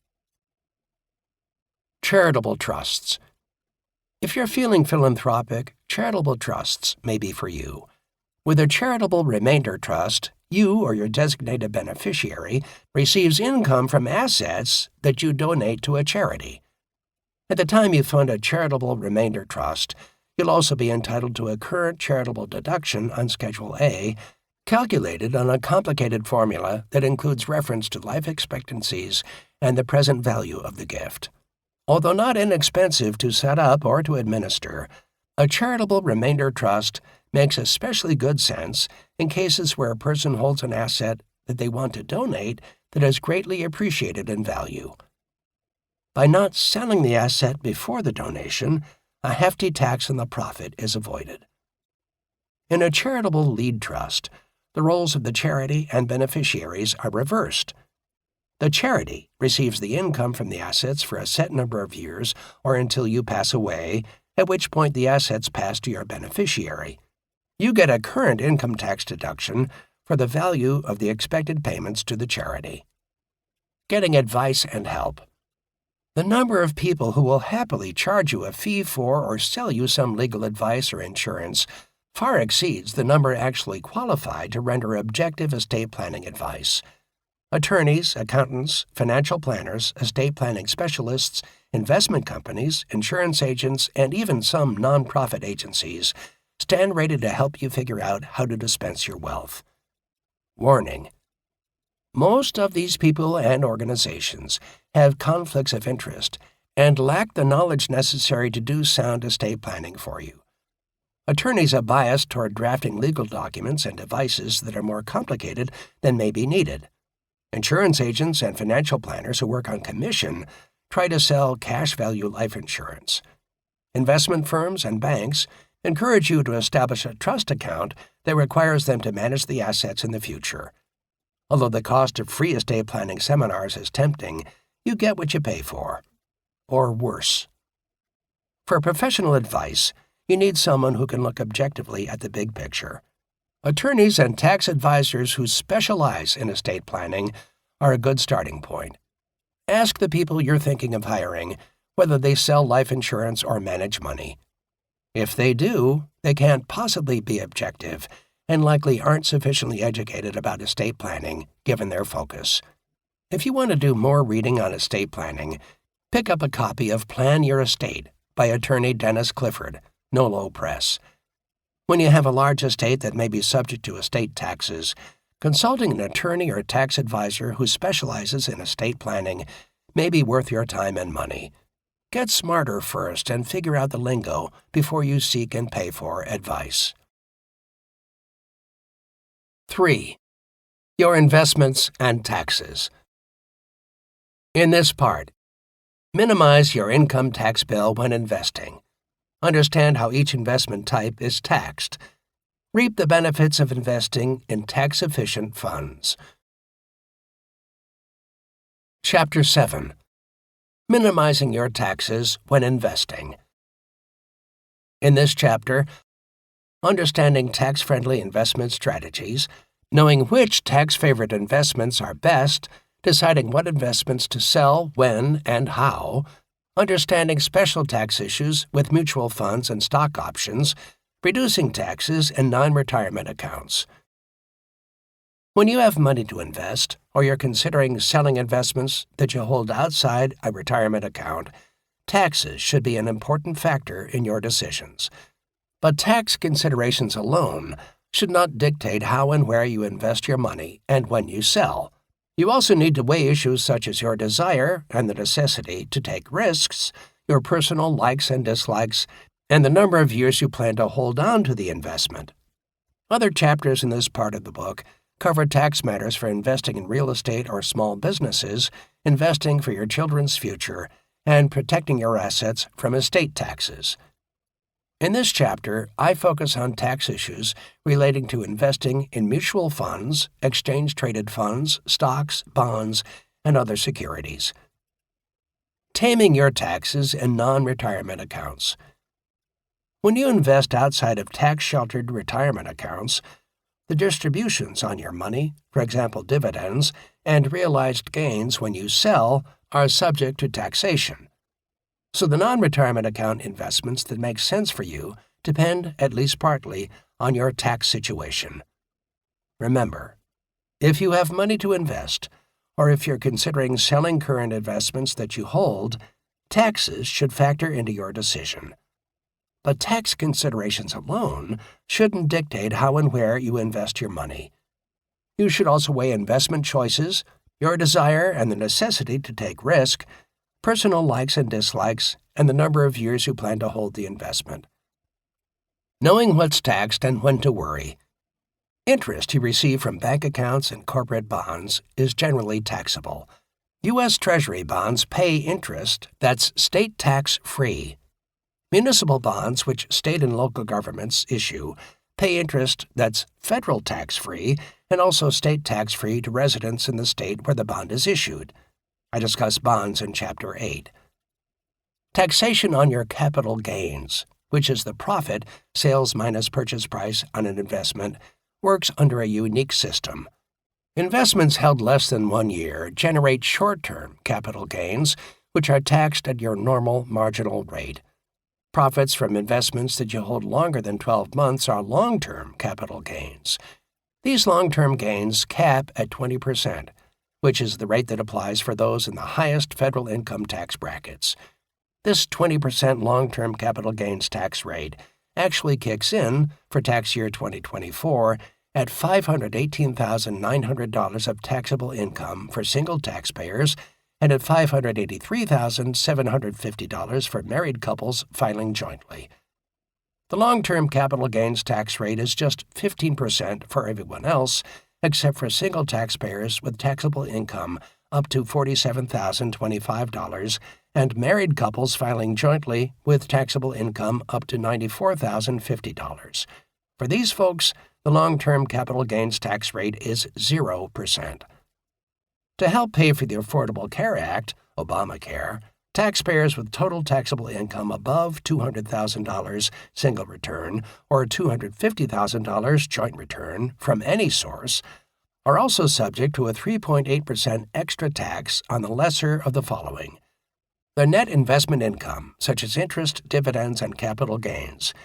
Charitable trusts. If you're feeling philanthropic, charitable trusts may be for you. With a charitable remainder trust, you or your designated beneficiary receives income from assets that you donate to a charity. At the time you fund a charitable remainder trust, you'll also be entitled to a current charitable deduction on Schedule A, calculated on a complicated formula that includes reference to life expectancies and the present value of the gift. Although not inexpensive to set up or to administer, a charitable remainder trust makes especially good sense in cases where a person holds an asset that they want to donate that is greatly appreciated in value. By not selling the asset before the donation, a hefty tax on the profit is avoided. In a charitable lead trust, the roles of the charity and beneficiaries are reversed. The charity receives the income from the assets for a set number of years or until you pass away, at which point the assets pass to your beneficiary. You get a current income tax deduction for the value of the expected payments to the charity. Getting advice and help. The number of people who will happily charge you a fee for or sell you some legal advice or insurance far exceeds the number actually qualified to render objective estate planning advice. Attorneys, accountants, financial planners, estate planning specialists, investment companies, insurance agents, and even some nonprofit agencies stand ready to help you figure out how to dispense your wealth. Warning: most of these people and organizations have conflicts of interest and lack the knowledge necessary to do sound estate planning for you. Attorneys are biased toward drafting legal documents and devices that are more complicated than may be needed. Insurance agents and financial planners who work on commission try to sell cash value life insurance. Investment firms and banks encourage you to establish a trust account that requires them to manage the assets in the future. Although the cost of free estate planning seminars is tempting, you get what you pay for. Or worse. For professional advice, you need someone who can look objectively at the big picture. Attorneys and tax advisors who specialize in estate planning are a good starting point. Ask the people you're thinking of hiring whether they sell life insurance or manage money. If they do, they can't possibly be objective and likely aren't sufficiently educated about estate planning given their focus. If you want to do more reading on estate planning, Pick up a copy of Plan Your Estate by attorney Dennis Clifford, Nolo Press. When you have a large estate that may be subject to estate taxes, consulting an attorney or tax advisor who specializes in estate planning may be worth your time and money. Get smarter first and figure out the lingo before you seek and pay for advice. 3. Your investments and taxes. In this part, minimize your income tax bill when investing. Understand how each investment type is taxed. Reap the benefits of investing in tax-efficient funds. Chapter 7. Minimizing your taxes when investing. In this chapter, understanding tax-friendly investment strategies, knowing which tax-favored investments are best, deciding what investments to sell, when, and how, understanding special tax issues with mutual funds and stock options, reducing taxes in non-retirement accounts. When you have money to invest, or you're considering selling investments that you hold outside a retirement account, taxes should be an important factor in your decisions. But tax considerations alone should not dictate how and where you invest your money and when you sell. You also need to weigh issues such as your desire and the necessity to take risks, your personal likes and dislikes, and the number of years you plan to hold on to the investment. Other chapters in this part of the book cover tax matters for investing in real estate or small businesses, investing for your children's future, and protecting your assets from estate taxes. In this chapter, I focus on tax issues relating to investing in mutual funds, exchange-traded funds, stocks, bonds, and other securities. Taming your taxes in non-retirement accounts. When you invest outside of tax-sheltered retirement accounts, the distributions on your money, for example dividends, and realized gains when you sell, are subject to taxation. So the non-retirement account investments that make sense for you depend, at least partly, on your tax situation. Remember, if you have money to invest, or if you're considering selling current investments that you hold, taxes should factor into your decision. But tax considerations alone shouldn't dictate how and where you invest your money. You should also weigh investment choices, your desire and the necessity to take risk, personal likes and dislikes, and the number of years you plan to hold the investment. Knowing what's taxed and when to worry. Interest you receive from bank accounts and corporate bonds is generally taxable. U.S. Treasury bonds pay interest that's state tax-free. Municipal bonds, which state and local governments issue, pay interest that's federal tax-free and also state tax-free to residents in the state where the bond is issued. I discuss bonds in Chapter 8. Taxation on your capital gains, which is the profit, sales minus purchase price on an investment, works under a unique system. Investments held less than 1 year generate short-term capital gains, which are taxed at your normal marginal rate. Profits from investments that you hold longer than 12 months are long-term capital gains. These long-term gains cap at 20%, which is the rate that applies for those in the highest federal income tax brackets. This 20% long-term capital gains tax rate actually kicks in for tax year 2024 at $518,900 of taxable income for single taxpayers and at $583,750 for married couples filing jointly. The long-term capital gains tax rate is just 15% for everyone else, except for single taxpayers with taxable income up to $47,025 and married couples filing jointly with taxable income up to $94,050. For these folks, the long-term capital gains tax rate is 0%. To help pay for the Affordable Care Act, Obamacare, taxpayers with total taxable income above $200,000 single return or $250,000 joint return from any source are also subject to a 3.8% extra tax on the lesser of the following: their net investment income, such as interest, dividends, and capital gains.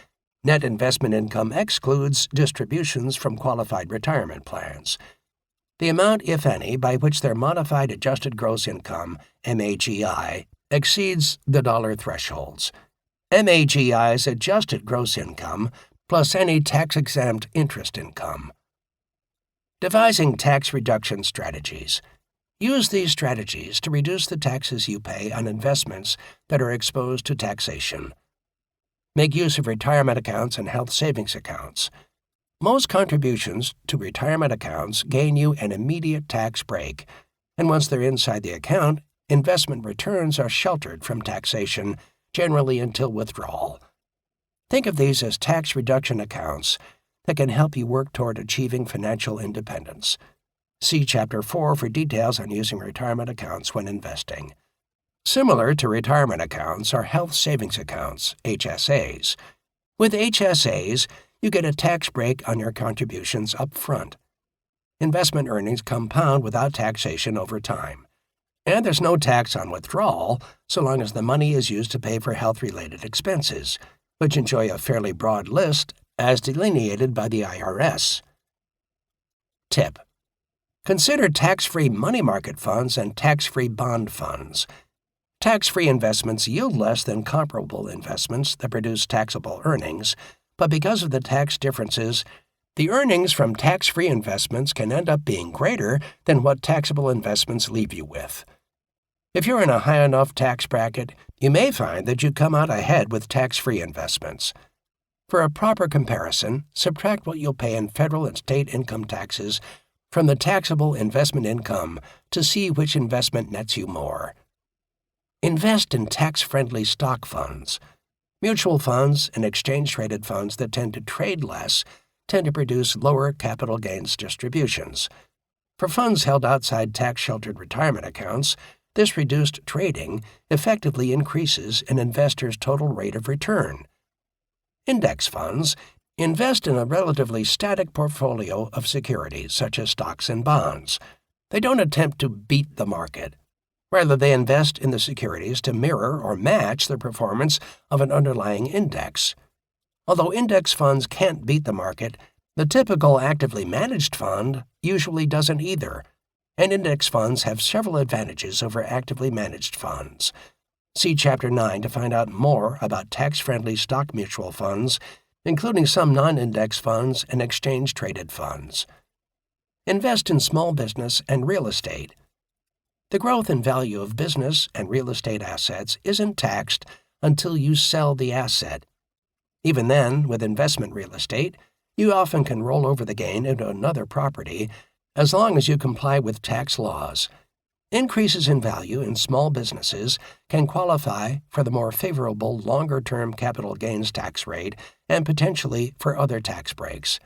Net investment income excludes distributions from qualified retirement plans. The amount, if any, by which their modified adjusted gross income, MAGI, exceeds the dollar thresholds. MAGI's adjusted gross income plus any tax-exempt interest income. Devising tax reduction strategies. Use these strategies to reduce the taxes you pay on investments that are exposed to taxation. Make use of retirement accounts and health savings accounts. Most contributions to retirement accounts gain you an immediate tax break, and once they're inside the account, investment returns are sheltered from taxation, generally until withdrawal. Think of these as tax reduction accounts that can help you work toward achieving financial independence. See Chapter 4 for details on using retirement accounts when investing. Similar to retirement accounts are health savings accounts, HSAs. With HSAs, you get a tax break on your contributions up front. Investment earnings compound without taxation over time. And there's no tax on withdrawal so long as the money is used to pay for health-related expenses, which enjoy a fairly broad list as delineated by the IRS. Tip: consider tax-free money market funds and tax-free bond funds. Tax-free investments yield less than comparable investments that produce taxable earnings, but because of the tax differences, the earnings from tax-free investments can end up being greater than what taxable investments leave you with. If you're in a high enough tax bracket, you may find that you come out ahead with tax-free investments. For a proper comparison, subtract what you'll pay in federal and state income taxes from the taxable investment income to see which investment nets you more. Invest in tax-friendly stock funds. Mutual funds and exchange-traded funds that tend to trade less tend to produce lower capital gains distributions. For funds held outside tax-sheltered retirement accounts, this reduced trading effectively increases an investor's total rate of return. Index funds invest in a relatively static portfolio of securities, such as stocks and bonds. They don't attempt to beat the market. Rather, they invest in the securities to mirror or match the performance of an underlying index. Although index funds can't beat the market, the typical actively managed fund usually doesn't either, and index funds have several advantages over actively managed funds. See Chapter 9 to find out more about tax-friendly stock mutual funds, including some non-index funds and exchange-traded funds. Invest in small business and real estate. The growth and value of business and real estate assets isn't taxed until you sell the asset. Even then, with investment real estate, you often can roll over the gain into another property as long as you comply with tax laws. Increases in value in small businesses can qualify for the more favorable longer-term capital gains tax rate and potentially for other tax breaks.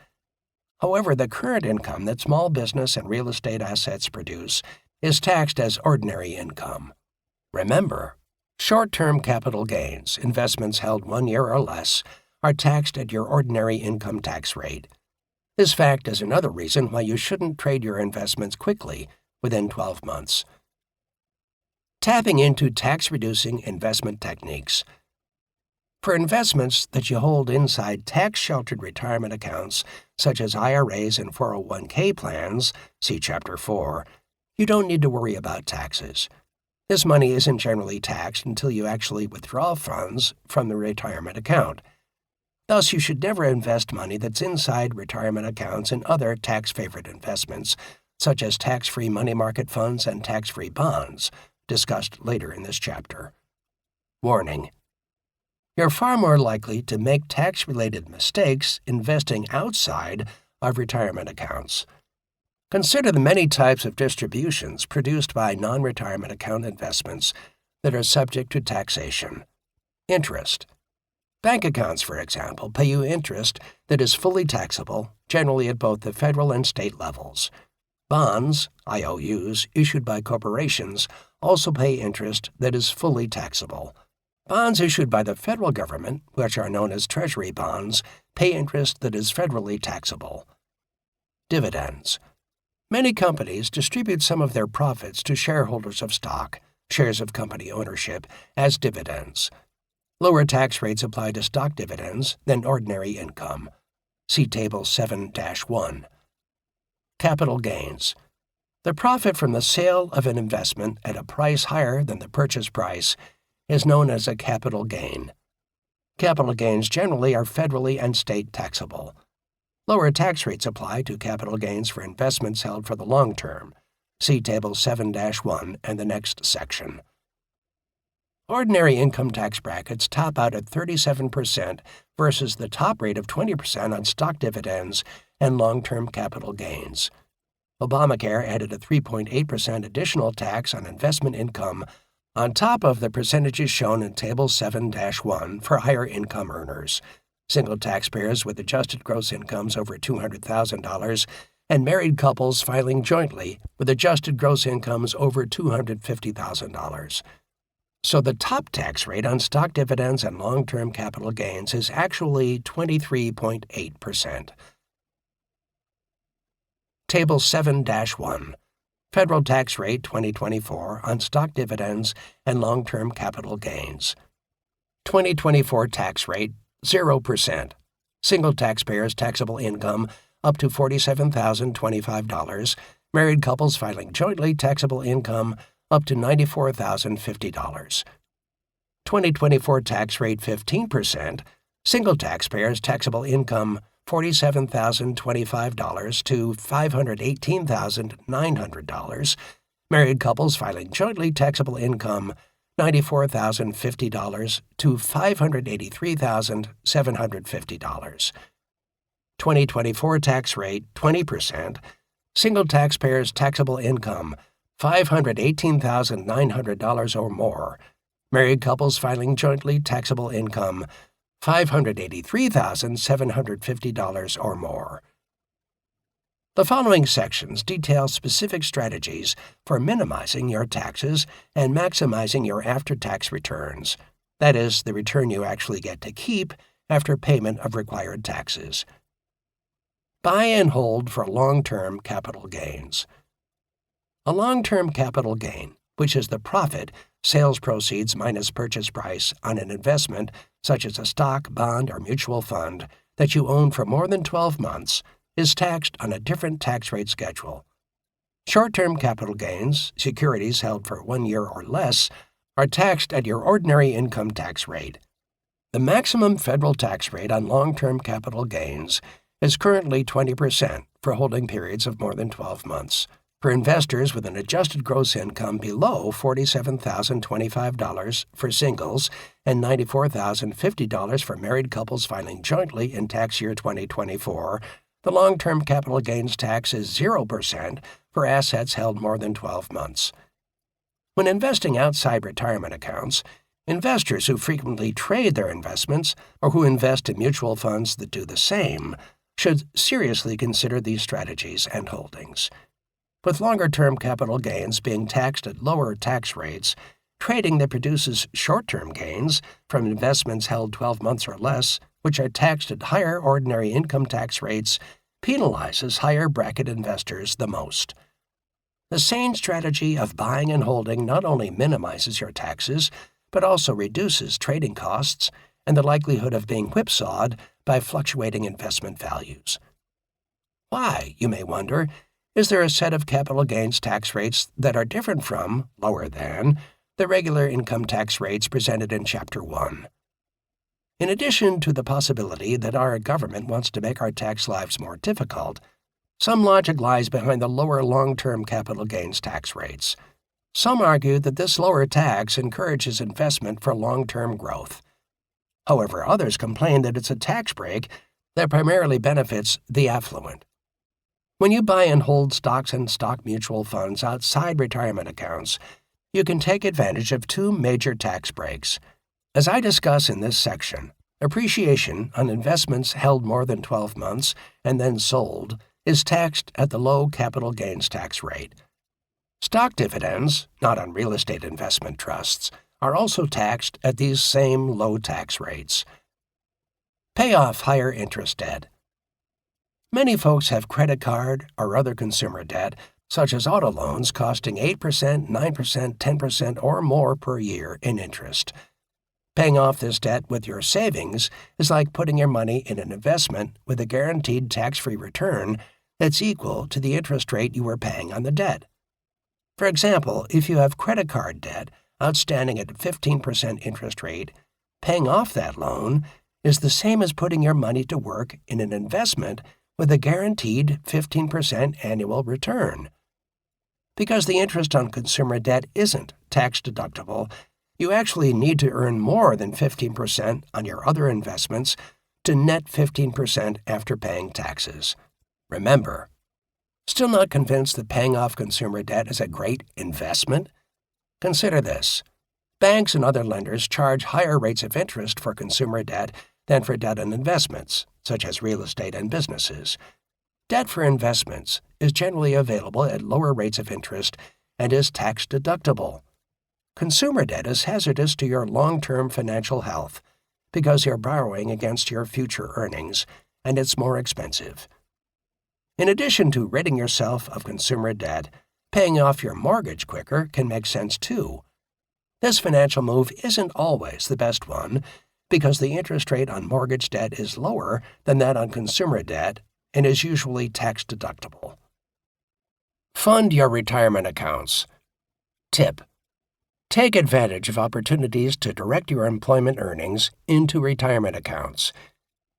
However, the current income that small business and real estate assets produce is taxed as ordinary income. Remember, short-term capital gains, investments held 1 year or less, are taxed at your ordinary income tax rate. This fact is another reason why you shouldn't trade your investments quickly within 12 months. Tapping into tax-reducing investment techniques. For investments that you hold inside tax-sheltered retirement accounts, such as IRAs and 401k plans, see Chapter 4, you don't need to worry about taxes. This money isn't generally taxed until you actually withdraw funds from the retirement account. Thus, you should never invest money that's inside retirement accounts in other tax-favored investments, such as tax-free money market funds and tax-free bonds, discussed later in this chapter. Warning: you're far more likely to make tax-related mistakes investing outside of retirement accounts. Consider the many types of distributions produced by non-retirement account investments that are subject to taxation. Interest. Bank accounts, for example, pay you interest that is fully taxable, generally at both the federal and state levels. Bonds, IOUs, issued by corporations also pay interest that is fully taxable. Bonds issued by the federal government, which are known as Treasury bonds, pay interest that is federally taxable. Dividends. Many companies distribute some of their profits to shareholders of stock, shares of company ownership, as dividends. Lower tax rates apply to stock dividends than ordinary income. See Table 7-1. Capital gains. The profit from the sale of an investment at a price higher than the purchase price is known as a capital gain. Capital gains generally are federally and state taxable. Lower tax rates apply to capital gains for investments held for the long term. See Table 7-1 and the next section. Ordinary income tax brackets top out at 37% versus the top rate of 20% on stock dividends and long-term capital gains. Obamacare added a 3.8% additional tax on investment income on top of the percentages shown in Table 7-1 for higher income earners, single taxpayers with adjusted gross incomes over $200,000, and married couples filing jointly with adjusted gross incomes over $250,000. So the top tax rate on stock dividends and long-term capital gains is actually 23.8%. Table 7-1. Federal tax rate 2024 on stock dividends and long-term capital gains. 2024 tax rate 0%. Single taxpayers' taxable income up to $47,025. Married couples filing jointly taxable income up to $94,050. 2024 tax rate 15%. Single taxpayers' taxable income $47,025 to $518,900. Married couples filing jointly taxable income $94,050 to $583,750. 2024 tax rate 20%. Single taxpayers' taxable income $518,900 or more. Married couples filing jointly taxable income $583,750 or more. The following sections detail specific strategies for minimizing your taxes and maximizing your after-tax returns, that is, the return you actually get to keep after payment of required taxes. Buy and hold for long-term capital gains. A long-term capital gain, which is the profit, sales proceeds minus purchase price on an investment such as a stock, bond, or mutual fund that you own for more than 12 months, is taxed on a different tax rate schedule. Short-term capital gains, securities held for 1 year or less, are taxed at your ordinary income tax rate. The maximum federal tax rate on long-term capital gains is currently 20% for holding periods of more than 12 months. For investors with an adjusted gross income below $47,025 for singles and $94,050 for married couples filing jointly in tax year 2024, the long-term capital gains tax is 0% for assets held more than 12 months. When investing outside retirement accounts, investors who frequently trade their investments or who invest in mutual funds that do the same should seriously consider these strategies and holdings. With longer-term capital gains being taxed at lower tax rates, trading that produces short-term gains from investments held 12 months or less, which are taxed at higher ordinary income tax rates, penalizes higher bracket investors the most. The sane strategy of buying and holding not only minimizes your taxes, but also reduces trading costs and the likelihood of being whipsawed by fluctuating investment values. Why, you may wonder, is there a set of capital gains tax rates that are different from, lower than, the regular income tax rates presented in Chapter 1? In addition to the possibility that our government wants to make our tax lives more difficult, some logic lies behind the lower long-term capital gains tax rates. Some argue that this lower tax encourages investment for long-term growth. However, others complain that it's a tax break that primarily benefits the affluent. When you buy and hold stocks and stock mutual funds outside retirement accounts, you can take advantage of two major tax breaks. As I discuss in this section, appreciation on investments held more than 12 months and then sold is taxed at the low capital gains tax rate. Stock dividends, not on real estate investment trusts, are also taxed at these same low tax rates. Pay off higher interest debt. Many folks have credit card or other consumer debt, such as auto loans costing 8%, 9%, 10%, or more per year in interest. Paying off this debt with your savings is like putting your money in an investment with a guaranteed tax-free return that's equal to the interest rate you were paying on the debt. For example, if you have credit card debt, outstanding at a 15% interest rate, paying off that loan is the same as putting your money to work in an investment with a guaranteed 15% annual return. Because the interest on consumer debt isn't tax-deductible, you actually need to earn more than 15% on your other investments to net 15% after paying taxes. Remember, still not convinced that paying off consumer debt is a great investment? Consider this. Banks and other lenders charge higher rates of interest for consumer debt than for debt on investments, such as real estate and businesses. Debt for investments is generally available at lower rates of interest and is tax-deductible. Consumer debt is hazardous to your long-term financial health because you're borrowing against your future earnings, and it's more expensive. In addition to ridding yourself of consumer debt, paying off your mortgage quicker can make sense too. This financial move isn't always the best one because the interest rate on mortgage debt is lower than that on consumer debt and is usually tax-deductible. Fund your retirement accounts. Tip: take advantage of opportunities to direct your employment earnings into retirement accounts.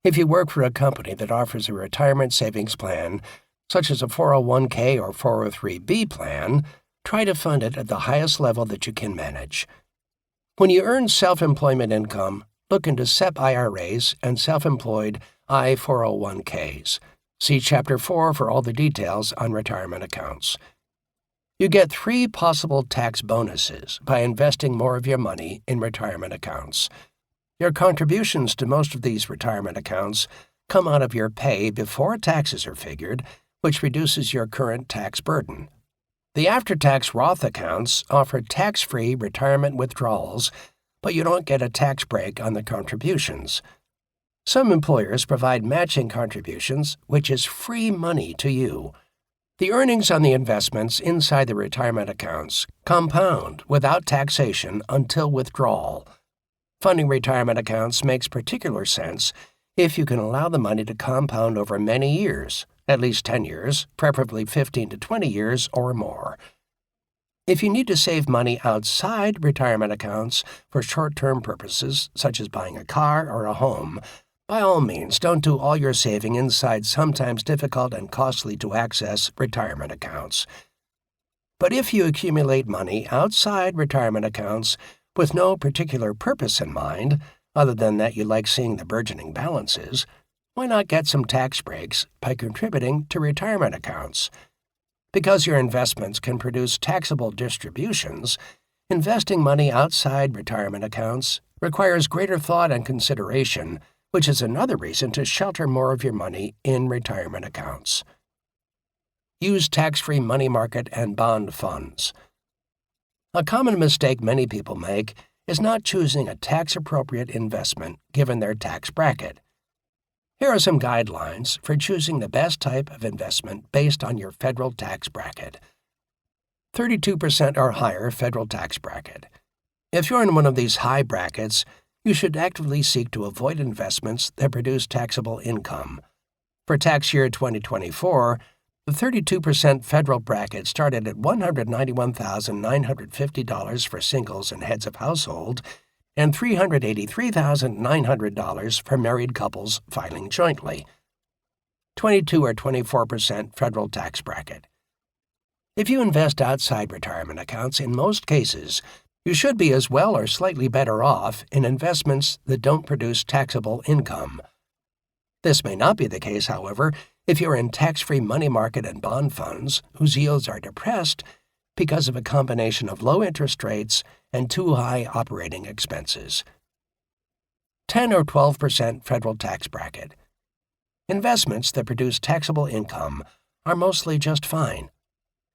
If you work for a company that offers a retirement savings plan, such as a 401k or 403b plan, try to fund it at the highest level that you can manage. When you earn self-employment income, look into SEP IRAs and self-employed I-401ks. See Chapter 4 for all the details on retirement accounts. You get 3 possible tax bonuses by investing more of your money in retirement accounts. Your contributions to most of these retirement accounts come out of your pay before taxes are figured, which reduces your current tax burden. The after-tax Roth accounts offer tax-free retirement withdrawals, but you don't get a tax break on the contributions. Some employers provide matching contributions, which is free money to you. The earnings on the investments inside the retirement accounts compound without taxation until withdrawal. Funding retirement accounts makes particular sense if you can allow the money to compound over many years, at least 10 years, preferably 15 to 20 years or more. If you need to save money outside retirement accounts for short-term purposes, such as buying a car or a home, by all means, don't do all your saving inside sometimes difficult and costly to access retirement accounts. But if you accumulate money outside retirement accounts with no particular purpose in mind, other than that you like seeing the burgeoning balances, why not get some tax breaks by contributing to retirement accounts? Because your investments can produce taxable distributions, investing money outside retirement accounts requires greater thought and consideration, which is another reason to shelter more of your money in retirement accounts. Use tax-free money market and bond funds. A common mistake many people make is not choosing a tax-appropriate investment given their tax bracket. Here are some guidelines for choosing the best type of investment based on your federal tax bracket. 32% or higher federal tax bracket. If you're in one of these high brackets, you should actively seek to avoid investments that produce taxable income. For tax year 2024, the 32% federal bracket started at $191,950 for singles and heads of household and $383,900 for married couples filing jointly. 22 or 24% federal tax bracket. If you invest outside retirement accounts, in most cases, you should be as well or slightly better off in investments that don't produce taxable income. This may not be the case, however, if you're in tax-free money market and bond funds whose yields are depressed because of a combination of low interest rates and too high operating expenses. 10 or 12% federal tax bracket. Investments that produce taxable income are mostly just fine.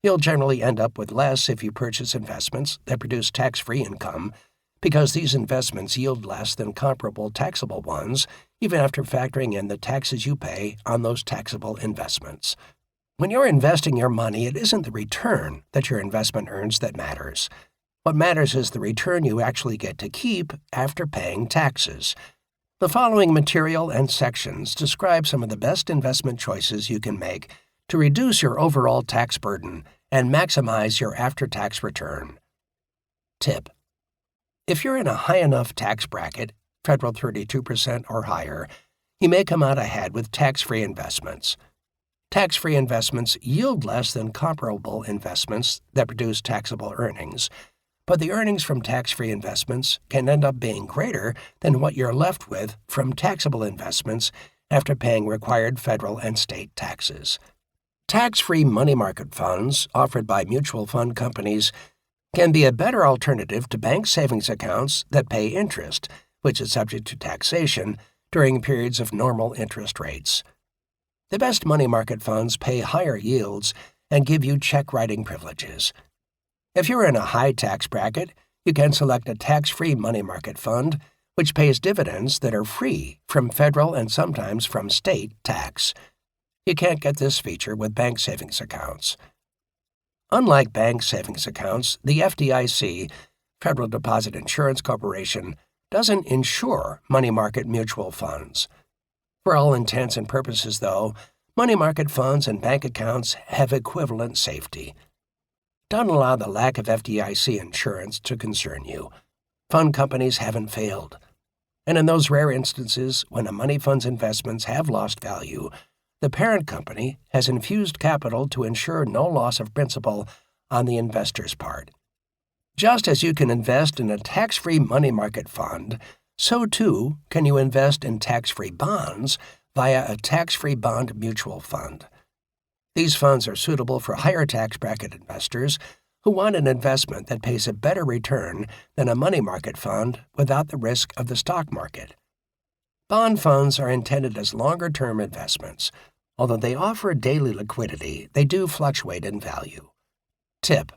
You'll generally end up with less if you purchase investments that produce tax-free income because these investments yield less than comparable taxable ones, even after factoring in the taxes you pay on those taxable investments. When you're investing your money, it isn't the return that your investment earns that matters. What matters is the return you actually get to keep after paying taxes. The following material and sections describe some of the best investment choices you can make to reduce your overall tax burden and maximize your after-tax return. Tip: If you're in a high enough tax bracket, federal 32% or higher, you may come out ahead with tax-free investments. Tax-free investments yield less than comparable investments that produce taxable earnings, but the earnings from tax-free investments can end up being greater than what you're left with from taxable investments after paying required federal and state taxes. Tax-free money market funds offered by mutual fund companies can be a better alternative to bank savings accounts that pay interest, which is subject to taxation, during periods of normal interest rates. The best money market funds pay higher yields and give you check-writing privileges. If you're in a high tax bracket, you can select a tax-free money market fund, which pays dividends that are free from federal and sometimes from state tax. You can't get this feature with bank savings accounts. Unlike bank savings accounts, the FDIC, Federal Deposit Insurance Corporation, doesn't insure money market mutual funds. For all intents and purposes, though, money market funds and bank accounts have equivalent safety. Don't allow the lack of FDIC insurance to concern you. Fund companies haven't failed. And in those rare instances when a money fund's investments have lost value, the parent company has infused capital to ensure no loss of principal on the investor's part. Just as you can invest in a tax-free money market fund, so too can you invest in tax-free bonds via a tax-free bond mutual fund. These funds are suitable for higher tax bracket investors who want an investment that pays a better return than a money market fund without the risk of the stock market. Bond funds are intended as longer-term investments. Although they offer daily liquidity, they do fluctuate in value. Tip: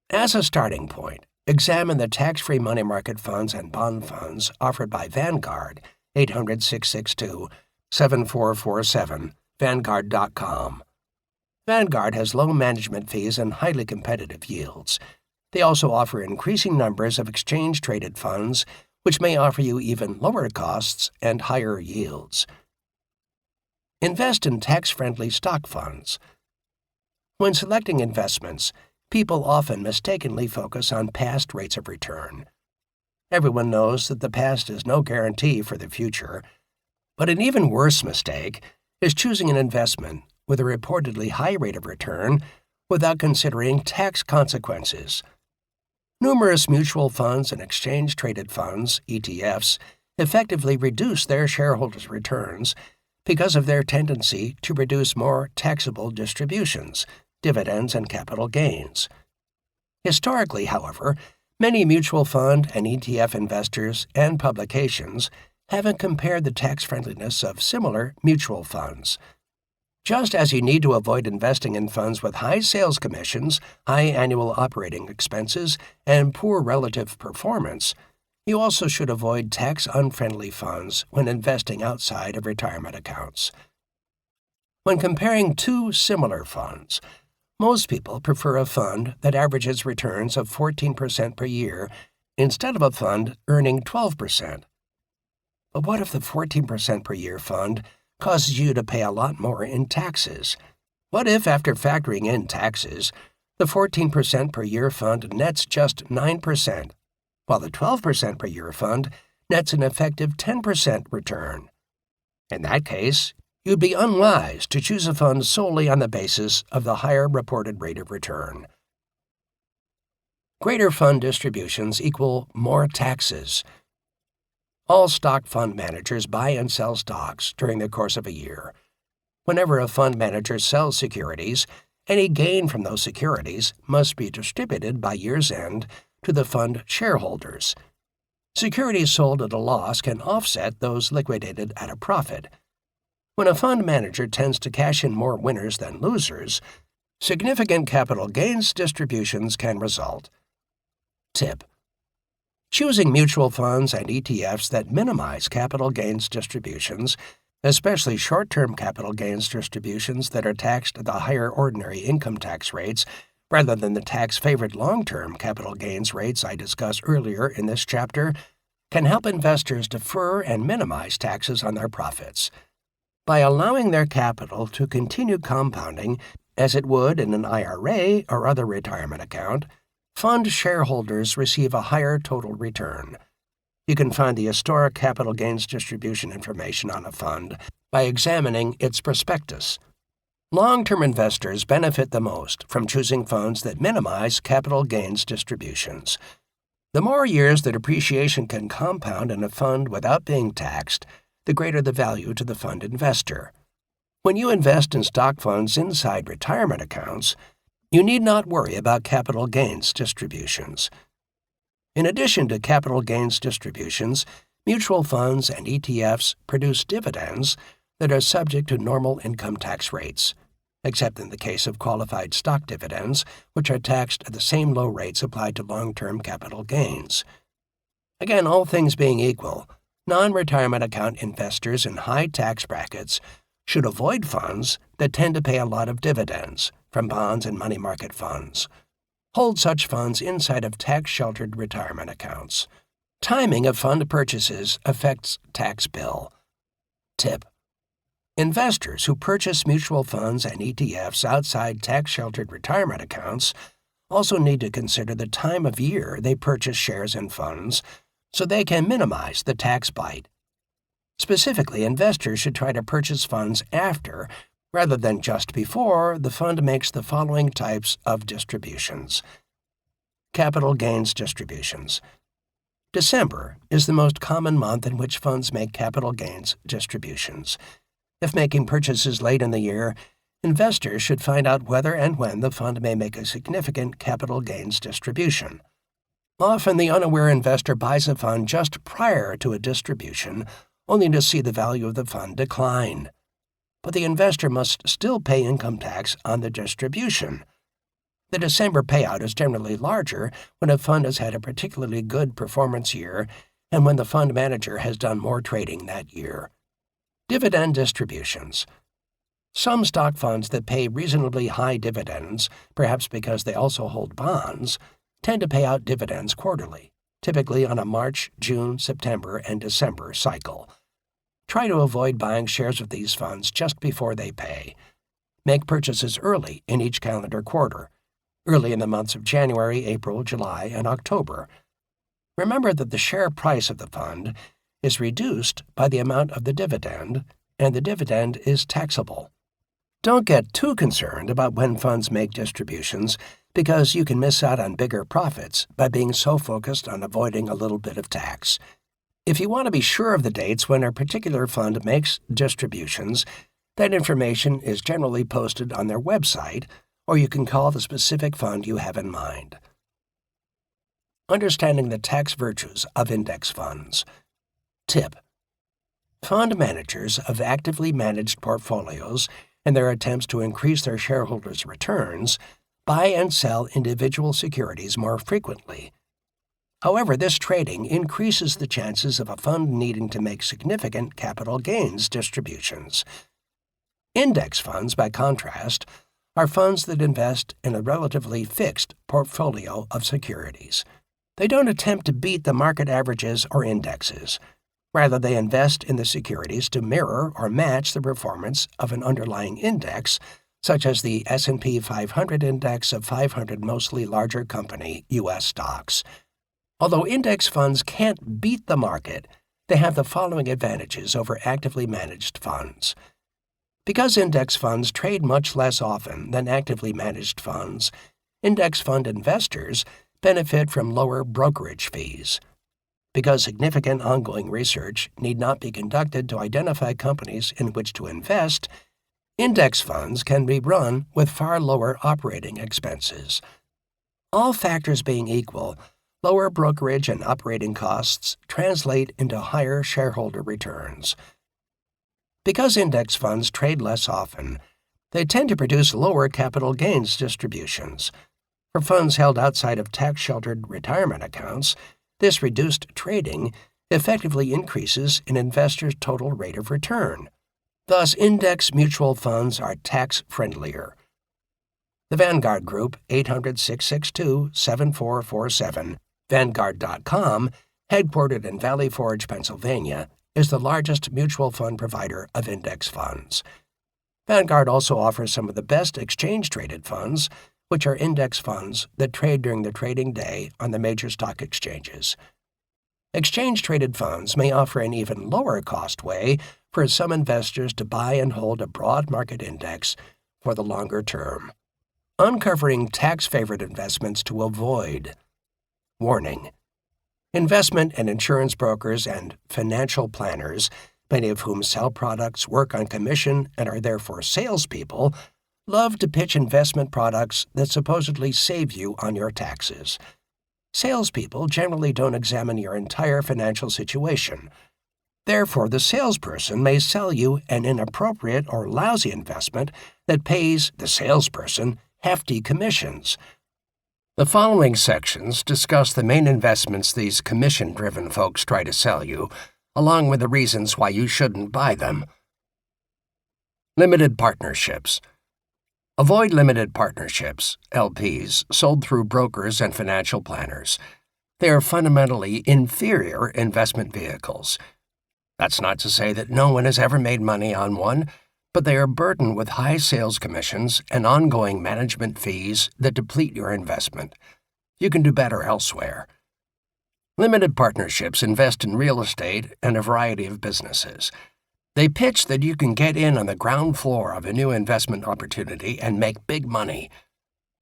as a starting point, examine the tax-free money market funds and bond funds offered by Vanguard, 800-662-7447, Vanguard.com. Vanguard has low management fees and highly competitive yields. They also offer increasing numbers of exchange-traded funds, which may offer you even lower costs and higher yields. Invest in tax-friendly stock funds. When selecting investments, people often mistakenly focus on past rates of return. Everyone knows that the past is no guarantee for the future, but an even worse mistake is choosing an investment with a reportedly high rate of return without considering tax consequences. Numerous mutual funds and exchange-traded funds, ETFs, effectively reduce their shareholders' returns because of their tendency to produce more taxable distributions, dividends, and capital gains. Historically, however, many mutual fund and ETF investors and publications haven't compared the tax-friendliness of similar mutual funds. Just as you need to avoid investing in funds with high sales commissions, high annual operating expenses, and poor relative performance, you also should avoid tax-unfriendly funds when investing outside of retirement accounts. When comparing two similar funds, most people prefer a fund that averages returns of 14% per year instead of a fund earning 12%. But what if the 14% per year fund causes you to pay a lot more in taxes? What if, after factoring in taxes, the 14% per year fund nets just 9%, while the 12% per year fund nets an effective 10% return? In that case, you'd be unwise to choose a fund solely on the basis of the higher reported rate of return. Greater fund distributions equal more taxes. All stock fund managers buy and sell stocks during the course of a year. Whenever a fund manager sells securities, any gain from those securities must be distributed by year's end to the fund shareholders. Securities sold at a loss can offset those liquidated at a profit. When a fund manager tends to cash in more winners than losers, significant capital gains distributions can result. Tip: choosing mutual funds and ETFs that minimize capital gains distributions, especially short-term capital gains distributions that are taxed at the higher ordinary income tax rates rather than the tax-favored long-term capital gains rates I discussed earlier in this chapter, can help investors defer and minimize taxes on their profits. By allowing their capital to continue compounding as it would in an IRA or other retirement account, Fund shareholders receive a higher total return. You can find the historic capital gains distribution information on a fund by examining its prospectus. Long-term investors benefit the most from choosing funds that minimize capital gains distributions. The more years that appreciation can compound in a fund without being taxed, the greater the value to the fund investor. When you invest in stock funds inside retirement accounts, you need not worry about capital gains distributions. In addition to capital gains distributions, mutual funds and ETFs produce dividends that are subject to normal income tax rates, except in the case of qualified stock dividends, which are taxed at the same low rates applied to long-term capital gains. Again, all things being equal, non-retirement account investors in high tax brackets should avoid funds that tend to pay a lot of dividends from bonds and money market funds. Hold such funds inside of tax-sheltered retirement accounts. Timing of fund purchases affects tax bill. Tip: investors who purchase mutual funds and ETFs outside tax-sheltered retirement accounts also need to consider the time of year they purchase shares and funds so they can minimize the tax bite. Specifically, investors should try to purchase funds after, rather than just before, the fund makes the following types of distributions. Capital gains distributions. December is the most common month in which funds make capital gains distributions. If making purchases late in the year, investors should find out whether and when the fund may make a significant capital gains distribution. Often, the unaware investor buys a fund just prior to a distribution, only to see the value of the fund decline. But the investor must still pay income tax on the distribution. The December payout is generally larger when a fund has had a particularly good performance year and when the fund manager has done more trading that year. Dividend distributions. Some stock funds that pay reasonably high dividends, perhaps because they also hold bonds, tend to pay out dividends quarterly, typically on a March, June, September, and December cycle. Try to avoid buying shares of these funds just before they pay. Make purchases early in each calendar quarter, early in the months of January, April, July, and October. Remember that the share price of the fund is reduced by the amount of the dividend, and the dividend is taxable. Don't get too concerned about when funds make distributions, because you can miss out on bigger profits by being so focused on avoiding a little bit of tax. If you want to be sure of the dates when a particular fund makes distributions, that information is generally posted on their website, or you can call the specific fund you have in mind. Understanding the tax virtues of index funds. Tip: fund managers of actively managed portfolios, in their attempts to increase their shareholders' returns, buy and sell individual securities more frequently. However, this trading increases the chances of a fund needing to make significant capital gains distributions. Index funds, by contrast, are funds that invest in a relatively fixed portfolio of securities. They don't attempt to beat the market averages or indexes. Rather, they invest in the securities to mirror or match the performance of an underlying index, such as the S&P 500 index of 500 mostly larger company U.S. stocks. Although index funds can't beat the market, they have the following advantages over actively managed funds. Because index funds trade much less often than actively managed funds, index fund investors benefit from lower brokerage fees. Because significant ongoing research need not be conducted to identify companies in which to invest, index funds can be run with far lower operating expenses. All factors being equal, lower brokerage and operating costs translate into higher shareholder returns. Because index funds trade less often, they tend to produce lower capital gains distributions. For funds held outside of tax-sheltered retirement accounts, this reduced trading effectively increases an investor's total rate of return. Thus, index mutual funds are tax-friendlier. The Vanguard Group, 800-662-7447, Vanguard.com, headquartered in Valley Forge, Pennsylvania, is the largest mutual fund provider of index funds. Vanguard also offers some of the best exchange-traded funds, which are index funds that trade during the trading day on the major stock exchanges. Exchange-traded funds may offer an even lower-cost way for some investors to buy and hold a broad market index for the longer term. Uncovering tax-favored investments to avoid. Warning: investment and insurance brokers and financial planners, many of whom sell products, work on commission, and are therefore salespeople, love to pitch investment products that supposedly save you on your taxes. Salespeople generally don't examine your entire financial situation. Therefore, the salesperson may sell you an inappropriate or lousy investment that pays the salesperson hefty commissions. The following sections discuss the main investments these commission-driven folks try to sell you, along with the reasons why you shouldn't buy them. Limited partnerships. Avoid limited partnerships, LPs, sold through brokers and financial planners. They are fundamentally inferior investment vehicles. That's not to say that no one has ever made money on one, but they are burdened with high sales commissions and ongoing management fees that deplete your investment. You can do better elsewhere. Limited partnerships invest in real estate and a variety of businesses. They pitch that you can get in on the ground floor of a new investment opportunity and make big money.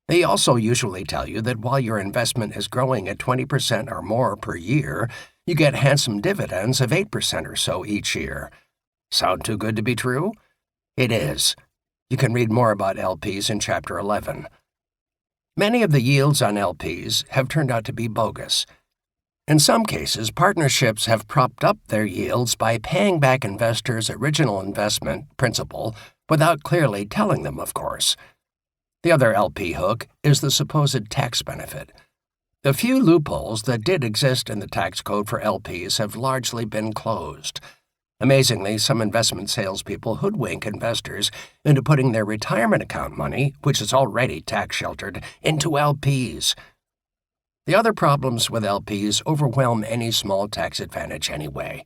They also usually tell you that while your investment is growing at 20% or more per year, you get handsome dividends of 8% or so each year. Sound too good to be true? It is. You can read more about LPs in Chapter 11. Many of the yields on LPs have turned out to be bogus. In some cases, partnerships have propped up their yields by paying back investors' original investment principal without clearly telling them, of course. The other LP hook is the supposed tax benefit. The few loopholes that did exist in the tax code for LPs have largely been closed. Amazingly, some investment salespeople hoodwink investors into putting their retirement account money, which is already tax-sheltered, into LPs. The other problems with LPs overwhelm any small tax advantage anyway.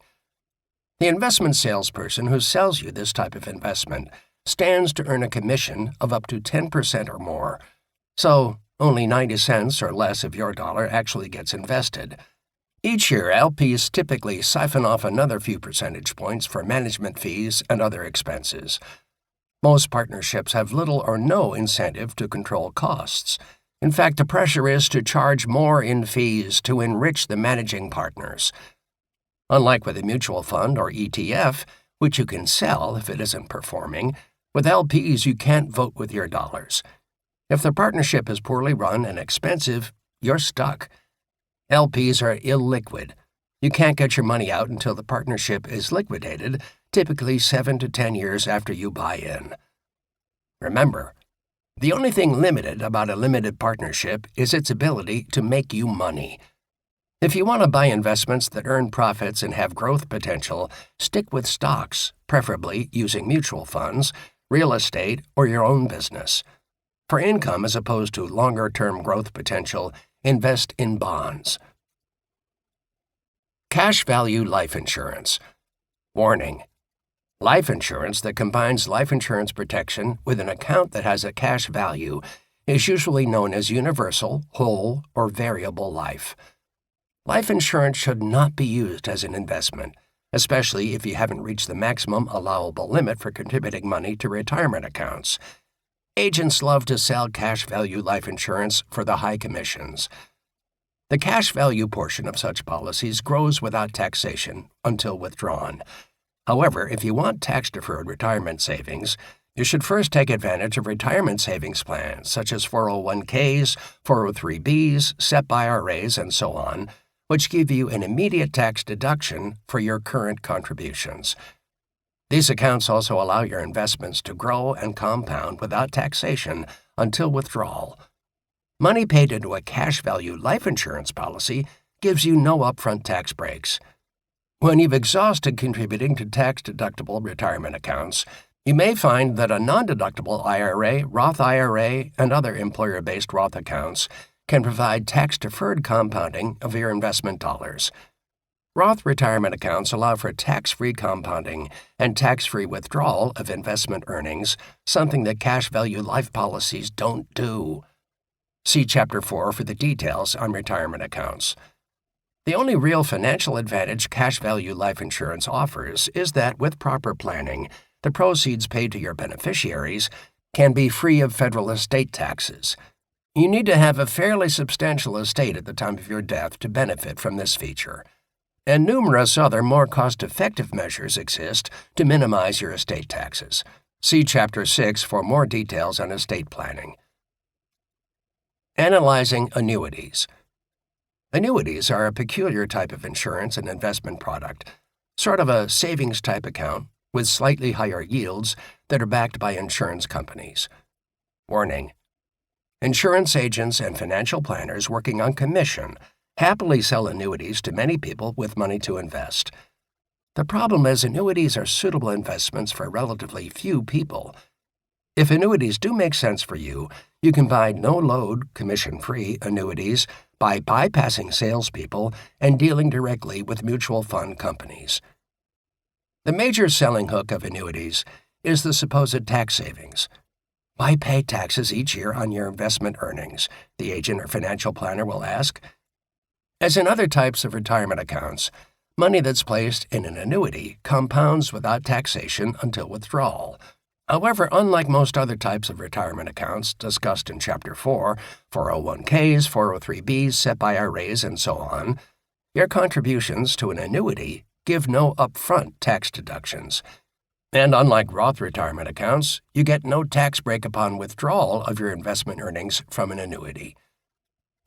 The investment salesperson who sells you this type of investment stands to earn a commission of up to 10% or more, so only 90 cents or less of your dollar actually gets invested. Each year, LPs typically siphon off another few percentage points for management fees and other expenses. Most partnerships have little or no incentive to control costs. In fact, the pressure is to charge more in fees to enrich the managing partners. Unlike with a mutual fund or ETF, which you can sell if it isn't performing, with LPs you can't vote with your dollars. If the partnership is poorly run and expensive, you're stuck. LPs are illiquid. You can't get your money out until the partnership is liquidated, typically 7 to 10 years after you buy in. Remember, the only thing limited about a limited partnership is its ability to make you money. If you want to buy investments that earn profits and have growth potential, stick with stocks, preferably using mutual funds, real estate, or your own business. For income as opposed to longer-term growth potential, invest in bonds. Cash value life insurance. Warning: life insurance that combines life insurance protection with an account that has a cash value is usually known as universal, whole, or variable life. Life insurance should not be used as an investment, especially if you haven't reached the maximum allowable limit for contributing money to retirement accounts. Agents love to sell cash value life insurance for the high commissions. The cash value portion of such policies grows without taxation until withdrawn. However, if you want tax-deferred retirement savings, you should first take advantage of retirement savings plans such as 401ks, 403bs, SEP IRAs, and so on, which give you an immediate tax deduction for your current contributions. These accounts also allow your investments to grow and compound without taxation until withdrawal. Money paid into a cash value life insurance policy gives you no upfront tax breaks. When you've exhausted contributing to tax-deductible retirement accounts, you may find that a non-deductible IRA, Roth IRA, and other employer-based Roth accounts can provide tax-deferred compounding of your investment dollars. Roth retirement accounts allow for tax-free compounding and tax-free withdrawal of investment earnings, something that cash value life policies don't do. See Chapter 4 for the details on retirement accounts. The only real financial advantage cash value life insurance offers is that with proper planning, the proceeds paid to your beneficiaries can be free of federal estate taxes. You need to have a fairly substantial estate at the time of your death to benefit from this feature. And numerous other more cost-effective measures exist to minimize your estate taxes. See Chapter 6 for more details on estate planning. Analyzing annuities. Annuities are a peculiar type of insurance and investment product, sort of a savings-type account with slightly higher yields that are backed by insurance companies. Warning: insurance agents and financial planners working on commission happily sell annuities to many people with money to invest. The problem is annuities are suitable investments for relatively few people. If annuities do make sense for you, you can buy no-load, commission-free annuities by bypassing salespeople and dealing directly with mutual fund companies. The major selling hook of annuities is the supposed tax savings. Why pay taxes each year on your investment earnings? The agent or financial planner will ask. As in other types of retirement accounts, money that's placed in an annuity compounds without taxation until withdrawal. However, unlike most other types of retirement accounts discussed in Chapter 4, 401ks, 403bs, SEP IRAs, and so on, your contributions to an annuity give no upfront tax deductions. And unlike Roth retirement accounts, you get no tax break upon withdrawal of your investment earnings from an annuity.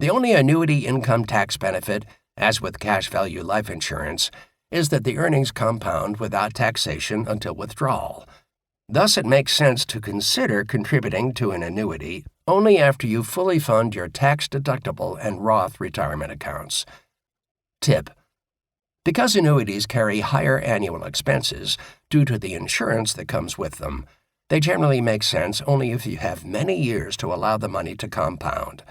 The only annuity income tax benefit, as with cash value life insurance, is that the earnings compound without taxation until withdrawal. Thus, it makes sense to consider contributing to an annuity only after you fully fund your tax-deductible and Roth retirement accounts. Tip: because annuities carry higher annual expenses due to the insurance that comes with them, they generally make sense only if you have many years to allow the money to compound.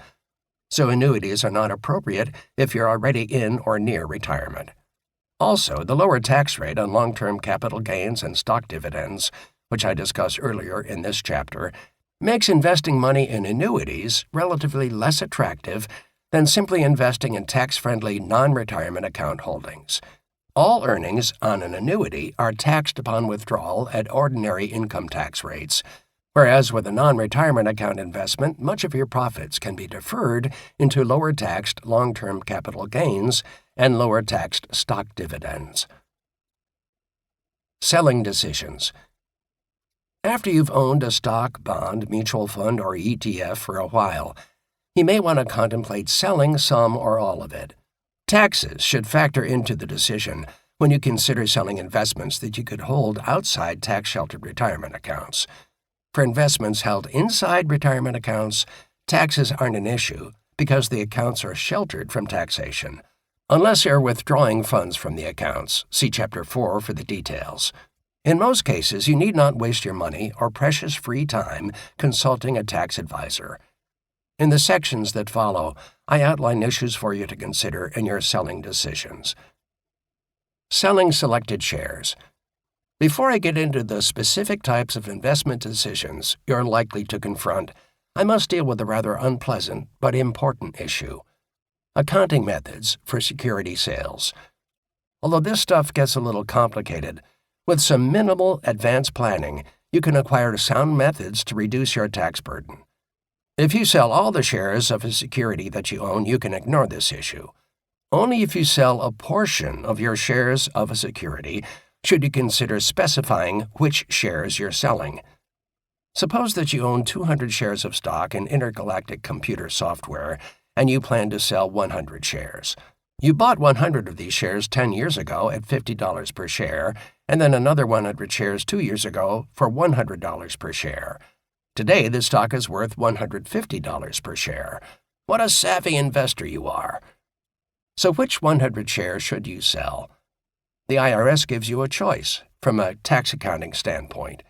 So annuities are not appropriate if you're already in or near retirement. Also, the lower tax rate on long-term capital gains and stock dividends, which I discussed earlier in this chapter, makes investing money in annuities relatively less attractive than simply investing in tax-friendly non-retirement account holdings. All earnings on an annuity are taxed upon withdrawal at ordinary income tax rates, whereas with a non-retirement account investment, much of your profits can be deferred into lower-taxed long-term capital gains and lower-taxed stock dividends. Selling decisions. After you've owned a stock, bond, mutual fund, or ETF for a while, you may want to contemplate selling some or all of it. Taxes should factor into the decision when you consider selling investments that you could hold outside tax-sheltered retirement accounts. For investments held inside retirement accounts, taxes aren't an issue because the accounts are sheltered from taxation. Unless you're withdrawing funds from the accounts, see Chapter 4 for the details. In most cases, you need not waste your money or precious free time consulting a tax advisor. In the sections that follow, I outline issues for you to consider in your selling decisions. Selling selected shares. Before I get into the specific types of investment decisions you're likely to confront, I must deal with a rather unpleasant but important issue: accounting methods for security sales. Although this stuff gets a little complicated, with some minimal advanced planning, you can acquire sound methods to reduce your tax burden. If you sell all the shares of a security that you own, you can ignore this issue. Only if you sell a portion of your shares of a security should you consider specifying which shares you're selling. Suppose that you own 200 shares of stock in intergalactic computer software, and you plan to sell 100 shares. You bought 100 of these shares 10 years ago at $50 per share, and then another 100 shares 2 years ago for $100 per share. Today, the stock is worth $150 per share. What a savvy investor you are! So which 100 shares should you sell? The IRS gives you a choice from a tax accounting standpoint.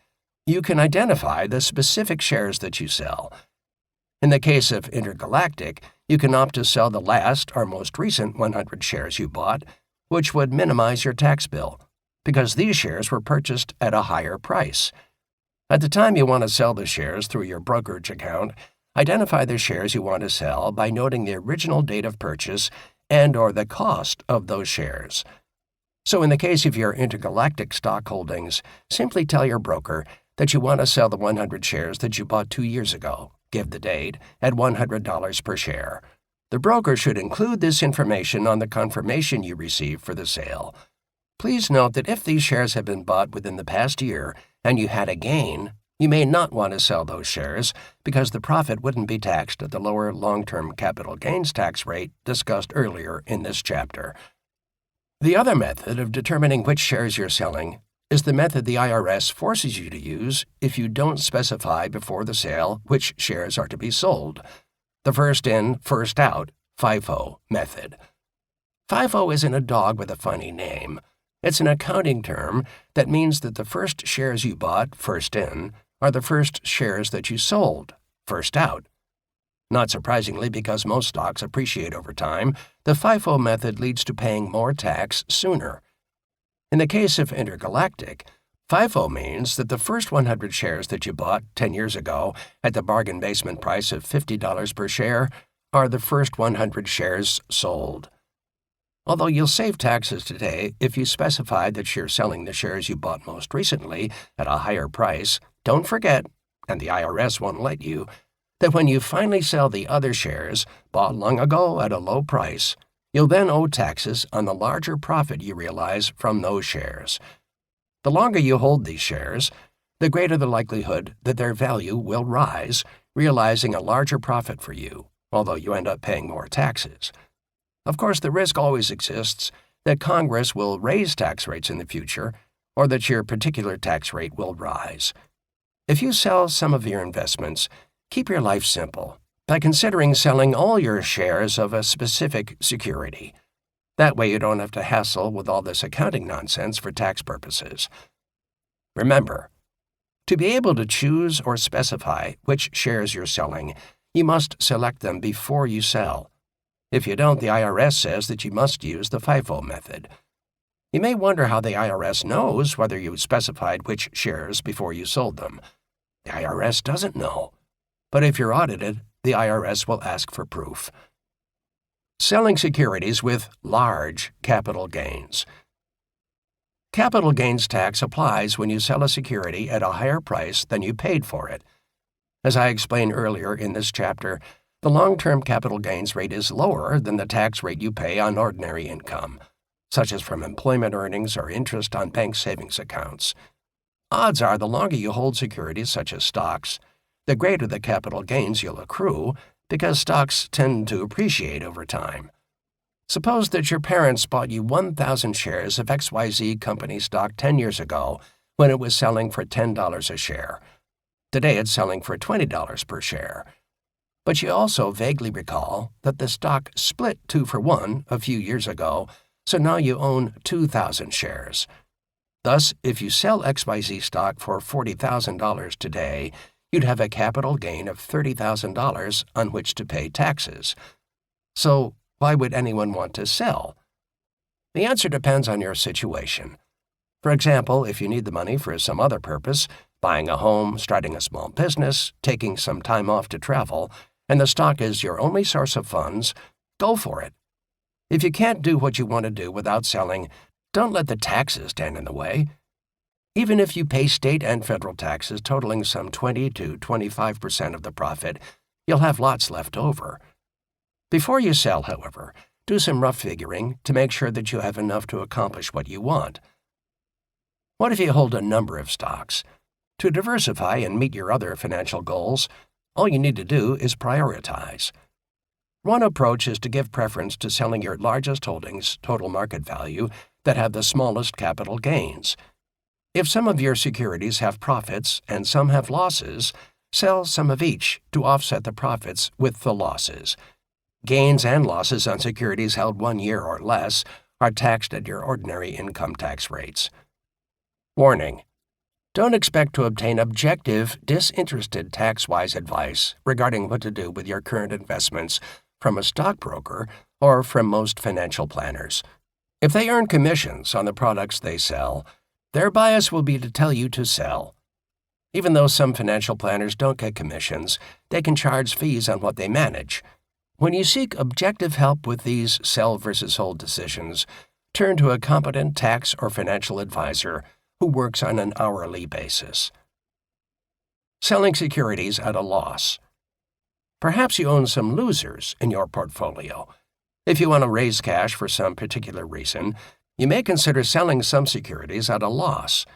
You can identify the specific shares that you sell. In the case of Intergalactic, you can opt to sell the last or most recent 100 shares you bought, which would minimize your tax bill, because these shares were purchased at a higher price. At the time you want to sell the shares through your brokerage account, Identify the shares you want to sell by noting the original date of purchase and/or the cost of those shares. So in the case of your intergalactic stock holdings, simply tell your broker that you want to sell the 100 shares that you bought 2 years ago, give the date, at $100 per share. The broker should include this information on the confirmation you receive for the sale. Please note that if these shares have been bought within the past year and you had a gain, you may not want to sell those shares because the profit wouldn't be taxed at the lower long-term capital gains tax rate discussed earlier in this chapter. The other method of determining which shares you're selling is the method the IRS forces you to use if you don't specify before the sale which shares are to be sold. The first in, first out, FIFO method. FIFO isn't a dog with a funny name. It's an accounting term that means that the first shares you bought, first in, are the first shares that you sold, first out. Not surprisingly, because most stocks appreciate over time, the FIFO method leads to paying more tax sooner. In the case of Intergalactic, FIFO means that the first 100 shares that you bought 10 years ago at the bargain basement price of $50 per share are the first 100 shares sold. Although you'll save taxes today if you specify that you're selling the shares you bought most recently at a higher price, don't forget, and the IRS won't let you, that when you finally sell the other shares bought long ago at a low price, you'll then owe taxes on the larger profit you realize from those shares. The longer you hold these shares, the greater the likelihood that their value will rise, realizing a larger profit for you, although you end up paying more taxes. Of course, the risk always exists that Congress will raise tax rates in the future, or that your particular tax rate will rise. If you sell some of your investments, keep your life simple by considering selling all your shares of a specific security. That way you don't have to hassle with all this accounting nonsense for tax purposes. Remember, to be able to choose or specify which shares you're selling, you must select them before you sell. If you don't, the IRS says that you must use the FIFO method. You may wonder how the IRS knows whether you specified which shares before you sold them. The IRS doesn't know. But if you're audited, the IRS will ask for proof. Selling securities with large capital gains. Capital gains tax applies when you sell a security at a higher price than you paid for it. As I explained earlier in this chapter, the long-term capital gains rate is lower than the tax rate you pay on ordinary income, such as from employment earnings or interest on bank savings accounts. Odds are the longer you hold securities such as stocks, the greater the capital gains you'll accrue because stocks tend to appreciate over time. Suppose that your parents bought you 1,000 shares of XYZ company stock 10 years ago when it was selling for $10 a share. Today it's selling for $20 per share. But you also vaguely recall that the stock split 2-for-1 a few years ago, so now you own 2,000 shares. Thus, if you sell XYZ stock for $40,000 today, you'd have a capital gain of $30,000 on which to pay taxes. So, why would anyone want to sell? The answer depends on your situation. For example, if you need the money for some other purpose, buying a home, starting a small business, taking some time off to travel, and the stock is your only source of funds, go for it. If you can't do what you want to do without selling, don't let the taxes stand in the way. Even if you pay state and federal taxes totaling some 20 to 25% of the profit, you'll have lots left over. Before you sell, however, do some rough figuring to make sure that you have enough to accomplish what you want. What if you hold a number of stocks? To diversify and meet your other financial goals, all you need to do is prioritize. One approach is to give preference to selling your largest holdings, total market value, that have the smallest capital gains. If some of your securities have profits and some have losses, sell some of each to offset the profits with the losses. Gains and losses on securities held 1 year or less are taxed at your ordinary income tax rates. Warning: don't expect to obtain objective, disinterested tax-wise advice regarding what to do with your current investments from a stockbroker or from most financial planners. If they earn commissions on the products they sell, their bias will be to tell you to sell. Even though some financial planners don't get commissions, they can charge fees on what they manage. When you seek objective help with these sell versus hold decisions, turn to a competent tax or financial advisor who works on an hourly basis. Selling securities at a loss. Perhaps you own some losers in your portfolio. If you want to raise cash for some particular reason, you may consider selling some securities at a loss.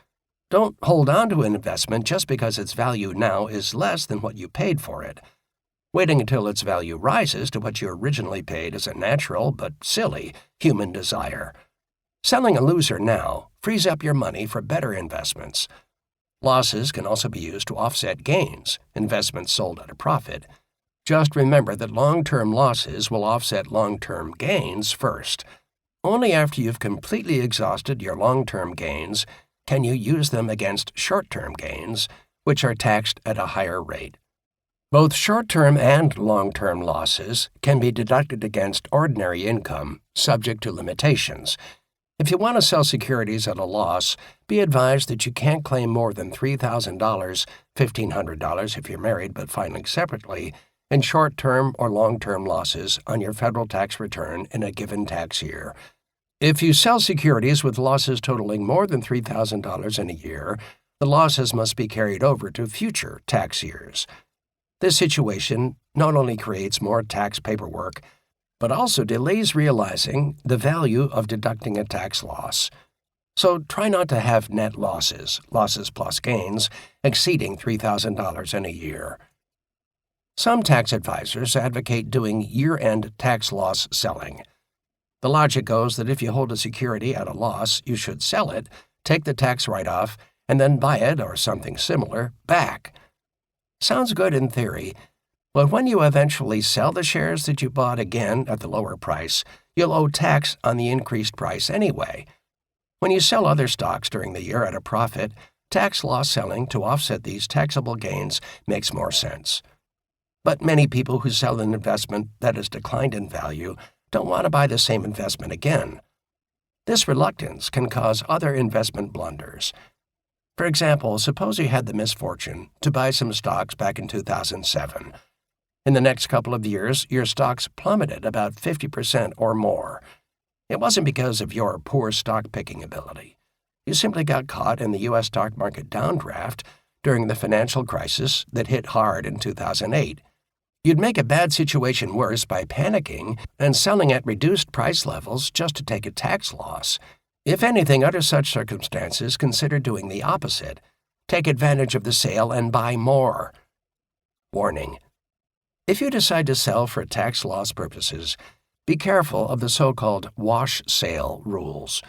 Don't hold on to an investment just because its value now is less than what you paid for it. Waiting until its value rises to what you originally paid is a natural but silly human desire. Selling a loser now frees up your money for better investments. Losses can also be used to offset gains, investments sold at a profit. Just remember that long-term losses will offset long-term gains first. Only after you've completely exhausted your long-term gains can you use them against short-term gains, which are taxed at a higher rate. Both short-term and long-term losses can be deducted against ordinary income, subject to limitations. If you want to sell securities at a loss, be advised that you can't claim more than $3,000, $1,500 if you're married but filing separately, in short-term or long-term losses on your federal tax return in a given tax year. If you sell securities with losses totaling more than $3,000 in a year, the losses must be carried over to future tax years. This situation not only creates more tax paperwork, but also delays realizing the value of deducting a tax loss. So try not to have net losses plus gains, exceeding $3,000 in a year. Some tax advisors advocate doing year-end tax loss selling. The logic goes that if you hold a security at a loss, you should sell it, take the tax write-off, and then buy it or something similar back. Sounds good in theory, but when you eventually sell the shares that you bought again at the lower price, you'll owe tax on the increased price anyway. When you sell other stocks during the year at a profit, tax loss selling to offset these taxable gains makes more sense. But many people who sell an investment that has declined in value don't want to buy the same investment again. This reluctance can cause other investment blunders. For example, suppose you had the misfortune to buy some stocks back in 2007. In the next couple of years, your stocks plummeted about 50% or more. It wasn't because of your poor stock-picking ability. You simply got caught in the U.S. stock market downdraft during the financial crisis that hit hard in 2008. You'd make a bad situation worse by panicking and selling at reduced price levels just to take a tax loss. If anything, under such circumstances, consider doing the opposite. Take advantage of the sale and buy more. Warning: if you decide to sell for tax loss purposes, be careful of the so-called wash sale rules.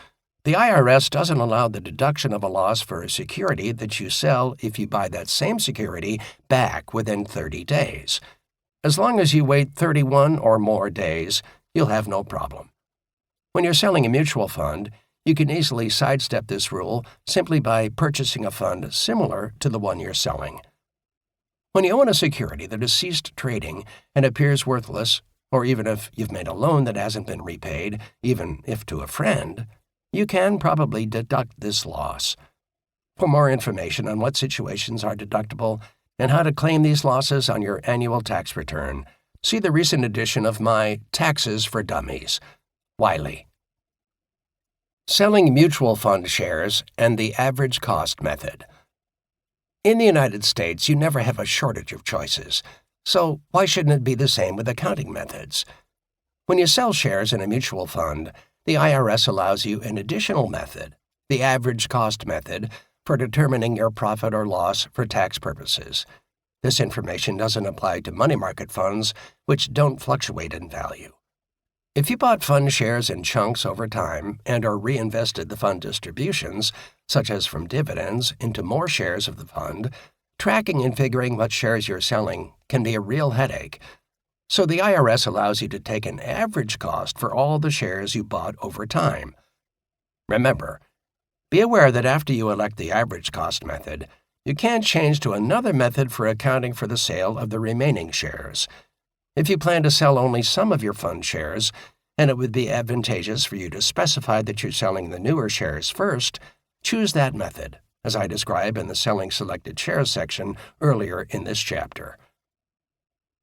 The IRS doesn't allow the deduction of a loss for a security that you sell if you buy that same security back within 30 days. As long as you wait 31 or more days, you'll have no problem. When you're selling a mutual fund, you can easily sidestep this rule simply by purchasing a fund similar to the one you're selling. When you own a security that has ceased trading and appears worthless, or even if you've made a loan that hasn't been repaid, even if to a friend, you can probably deduct this loss. For more information on what situations are deductible and how to claim these losses on your annual tax return, see the recent edition of my Taxes for Dummies. Wiley. Selling mutual fund shares and the average cost method. In the United States, you never have a shortage of choices, so why shouldn't it be the same with accounting methods? When you sell shares in a mutual fund, the IRS allows you an additional method, the average cost method, for determining your profit or loss for tax purposes. This information doesn't apply to money market funds, which don't fluctuate in value. If you bought fund shares in chunks over time and/or reinvested the fund distributions, such as from dividends, into more shares of the fund, tracking and figuring what shares you're selling can be a real headache. So the IRS allows you to take an average cost for all the shares you bought over time. Remember, be aware that after you elect the average cost method, you can't change to another method for accounting for the sale of the remaining shares. If you plan to sell only some of your fund shares, and it would be advantageous for you to specify that you're selling the newer shares first, choose that method, as I describe in the Selling Selected Shares section earlier in this chapter.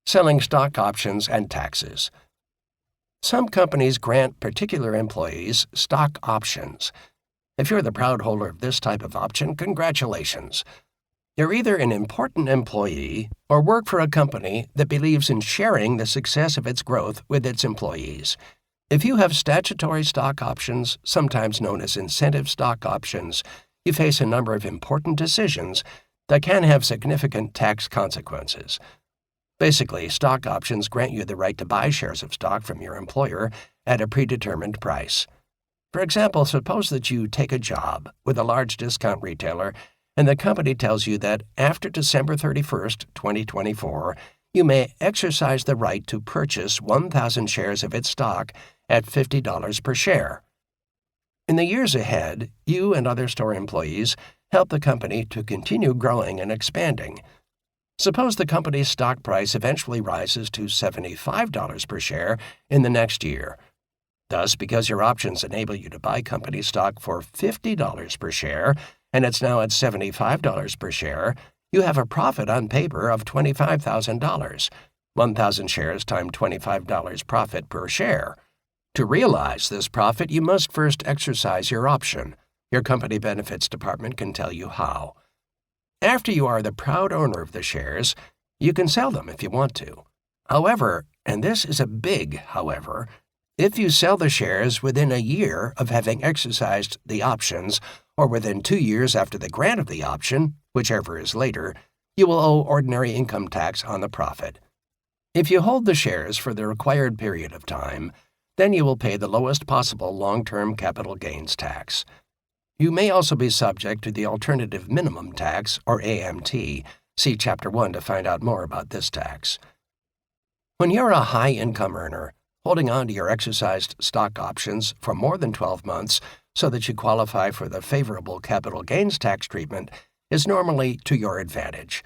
Selling stock options and taxes. Some companies grant particular employees stock options. If you're the proud holder of this type of option, congratulations. You're either an important employee or work for a company that believes in sharing the success of its growth with its employees. If you have statutory stock options, sometimes known as incentive stock options, you face a number of important decisions that can have significant tax consequences. Basically, stock options grant you the right to buy shares of stock from your employer at a predetermined price. For example, suppose that you take a job with a large discount retailer and the company tells you that after December 31st, 2024, you may exercise the right to purchase 1,000 shares of its stock at $50 per share. In the years ahead, you and other store employees help the company to continue growing and expanding. Suppose the company's stock price eventually rises to $75 per share in the next year. Thus, because your options enable you to buy company stock for $50 per share, and it's now at $75 per share, you have a profit on paper of $25,000, 1,000 shares times $25 profit per share. To realize this profit, you must first exercise your option. Your company benefits department can tell you how. After you are the proud owner of the shares, you can sell them if you want to. However, and this is a big however, if you sell the shares within a year of having exercised the options, or within 2 years after the grant of the option, whichever is later, you will owe ordinary income tax on the profit. If you hold the shares for the required period of time, then you will pay the lowest possible long-term capital gains tax. You may also be subject to the alternative minimum tax, or AMT. See Chapter 1 to find out more about this tax. When you're a high-income earner, holding on to your exercised stock options for more than 12 months so that you qualify for the favorable capital gains tax treatment is normally to your advantage.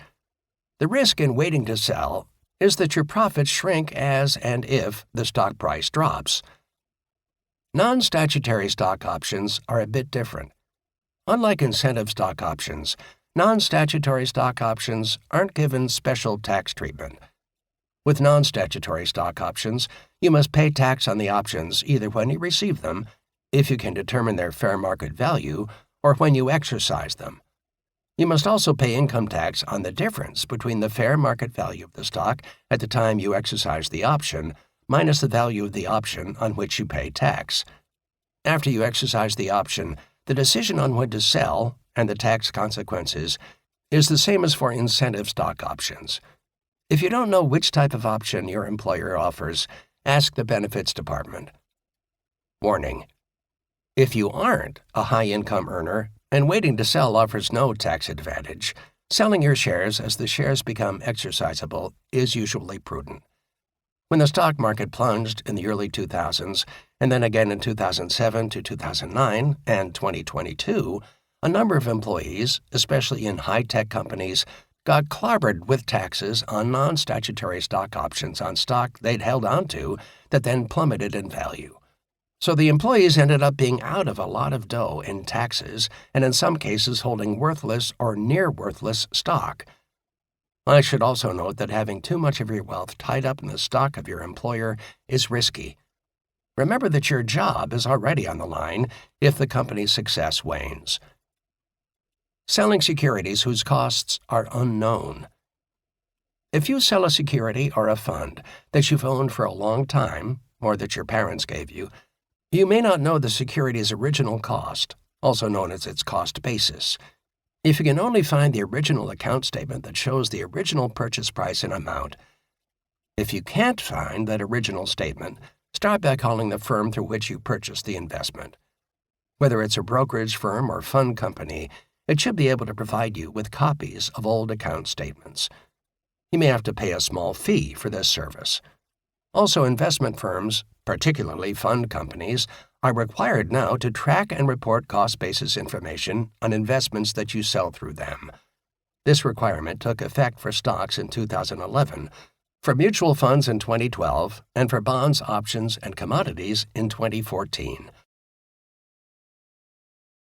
The risk in waiting to sell is that your profits shrink as and if the stock price drops. Non-statutory stock options are a bit different. Unlike incentive stock options, non-statutory stock options aren't given special tax treatment. With non-statutory stock options, you must pay tax on the options either when you receive them, if you can determine their fair market value, or when you exercise them. You must also pay income tax on the difference between the fair market value of the stock at the time you exercise the option minus the value of the option on which you pay tax. After you exercise the option, the decision on when to sell and the tax consequences is the same as for incentive stock options. If you don't know which type of option your employer offers, ask the benefits department. Warning: if you aren't a high-income earner and waiting to sell offers no tax advantage, selling your shares as the shares become exercisable is usually prudent. When the stock market plunged in the early 2000s, and then again in 2007 to 2009 and 2022, a number of employees, especially in high-tech companies, got clobbered with taxes on non-statutory stock options on stock they'd held onto that then plummeted in value. So the employees ended up being out of a lot of dough in taxes and in some cases holding worthless or near-worthless stock. I should also note that having too much of your wealth tied up in the stock of your employer is risky. Remember that your job is already on the line if the company's success wanes. Selling securities whose costs are unknown. If you sell a security or a fund that you've owned for a long time, or that your parents gave you, you may not know the security's original cost, also known as its cost basis. If you can only find the original account statement that shows the original purchase price and amount. If you can't find that original statement, start by calling the firm through which you purchased the investment. Whether it's a brokerage firm or fund company, it should be able to provide you with copies of old account statements. You may have to pay a small fee for this service. Also, investment firms, particularly fund companies, are required now to track and report cost basis information on investments that you sell through them. This requirement took effect for stocks in 2011, for mutual funds in 2012, and for bonds, options, and commodities in 2014.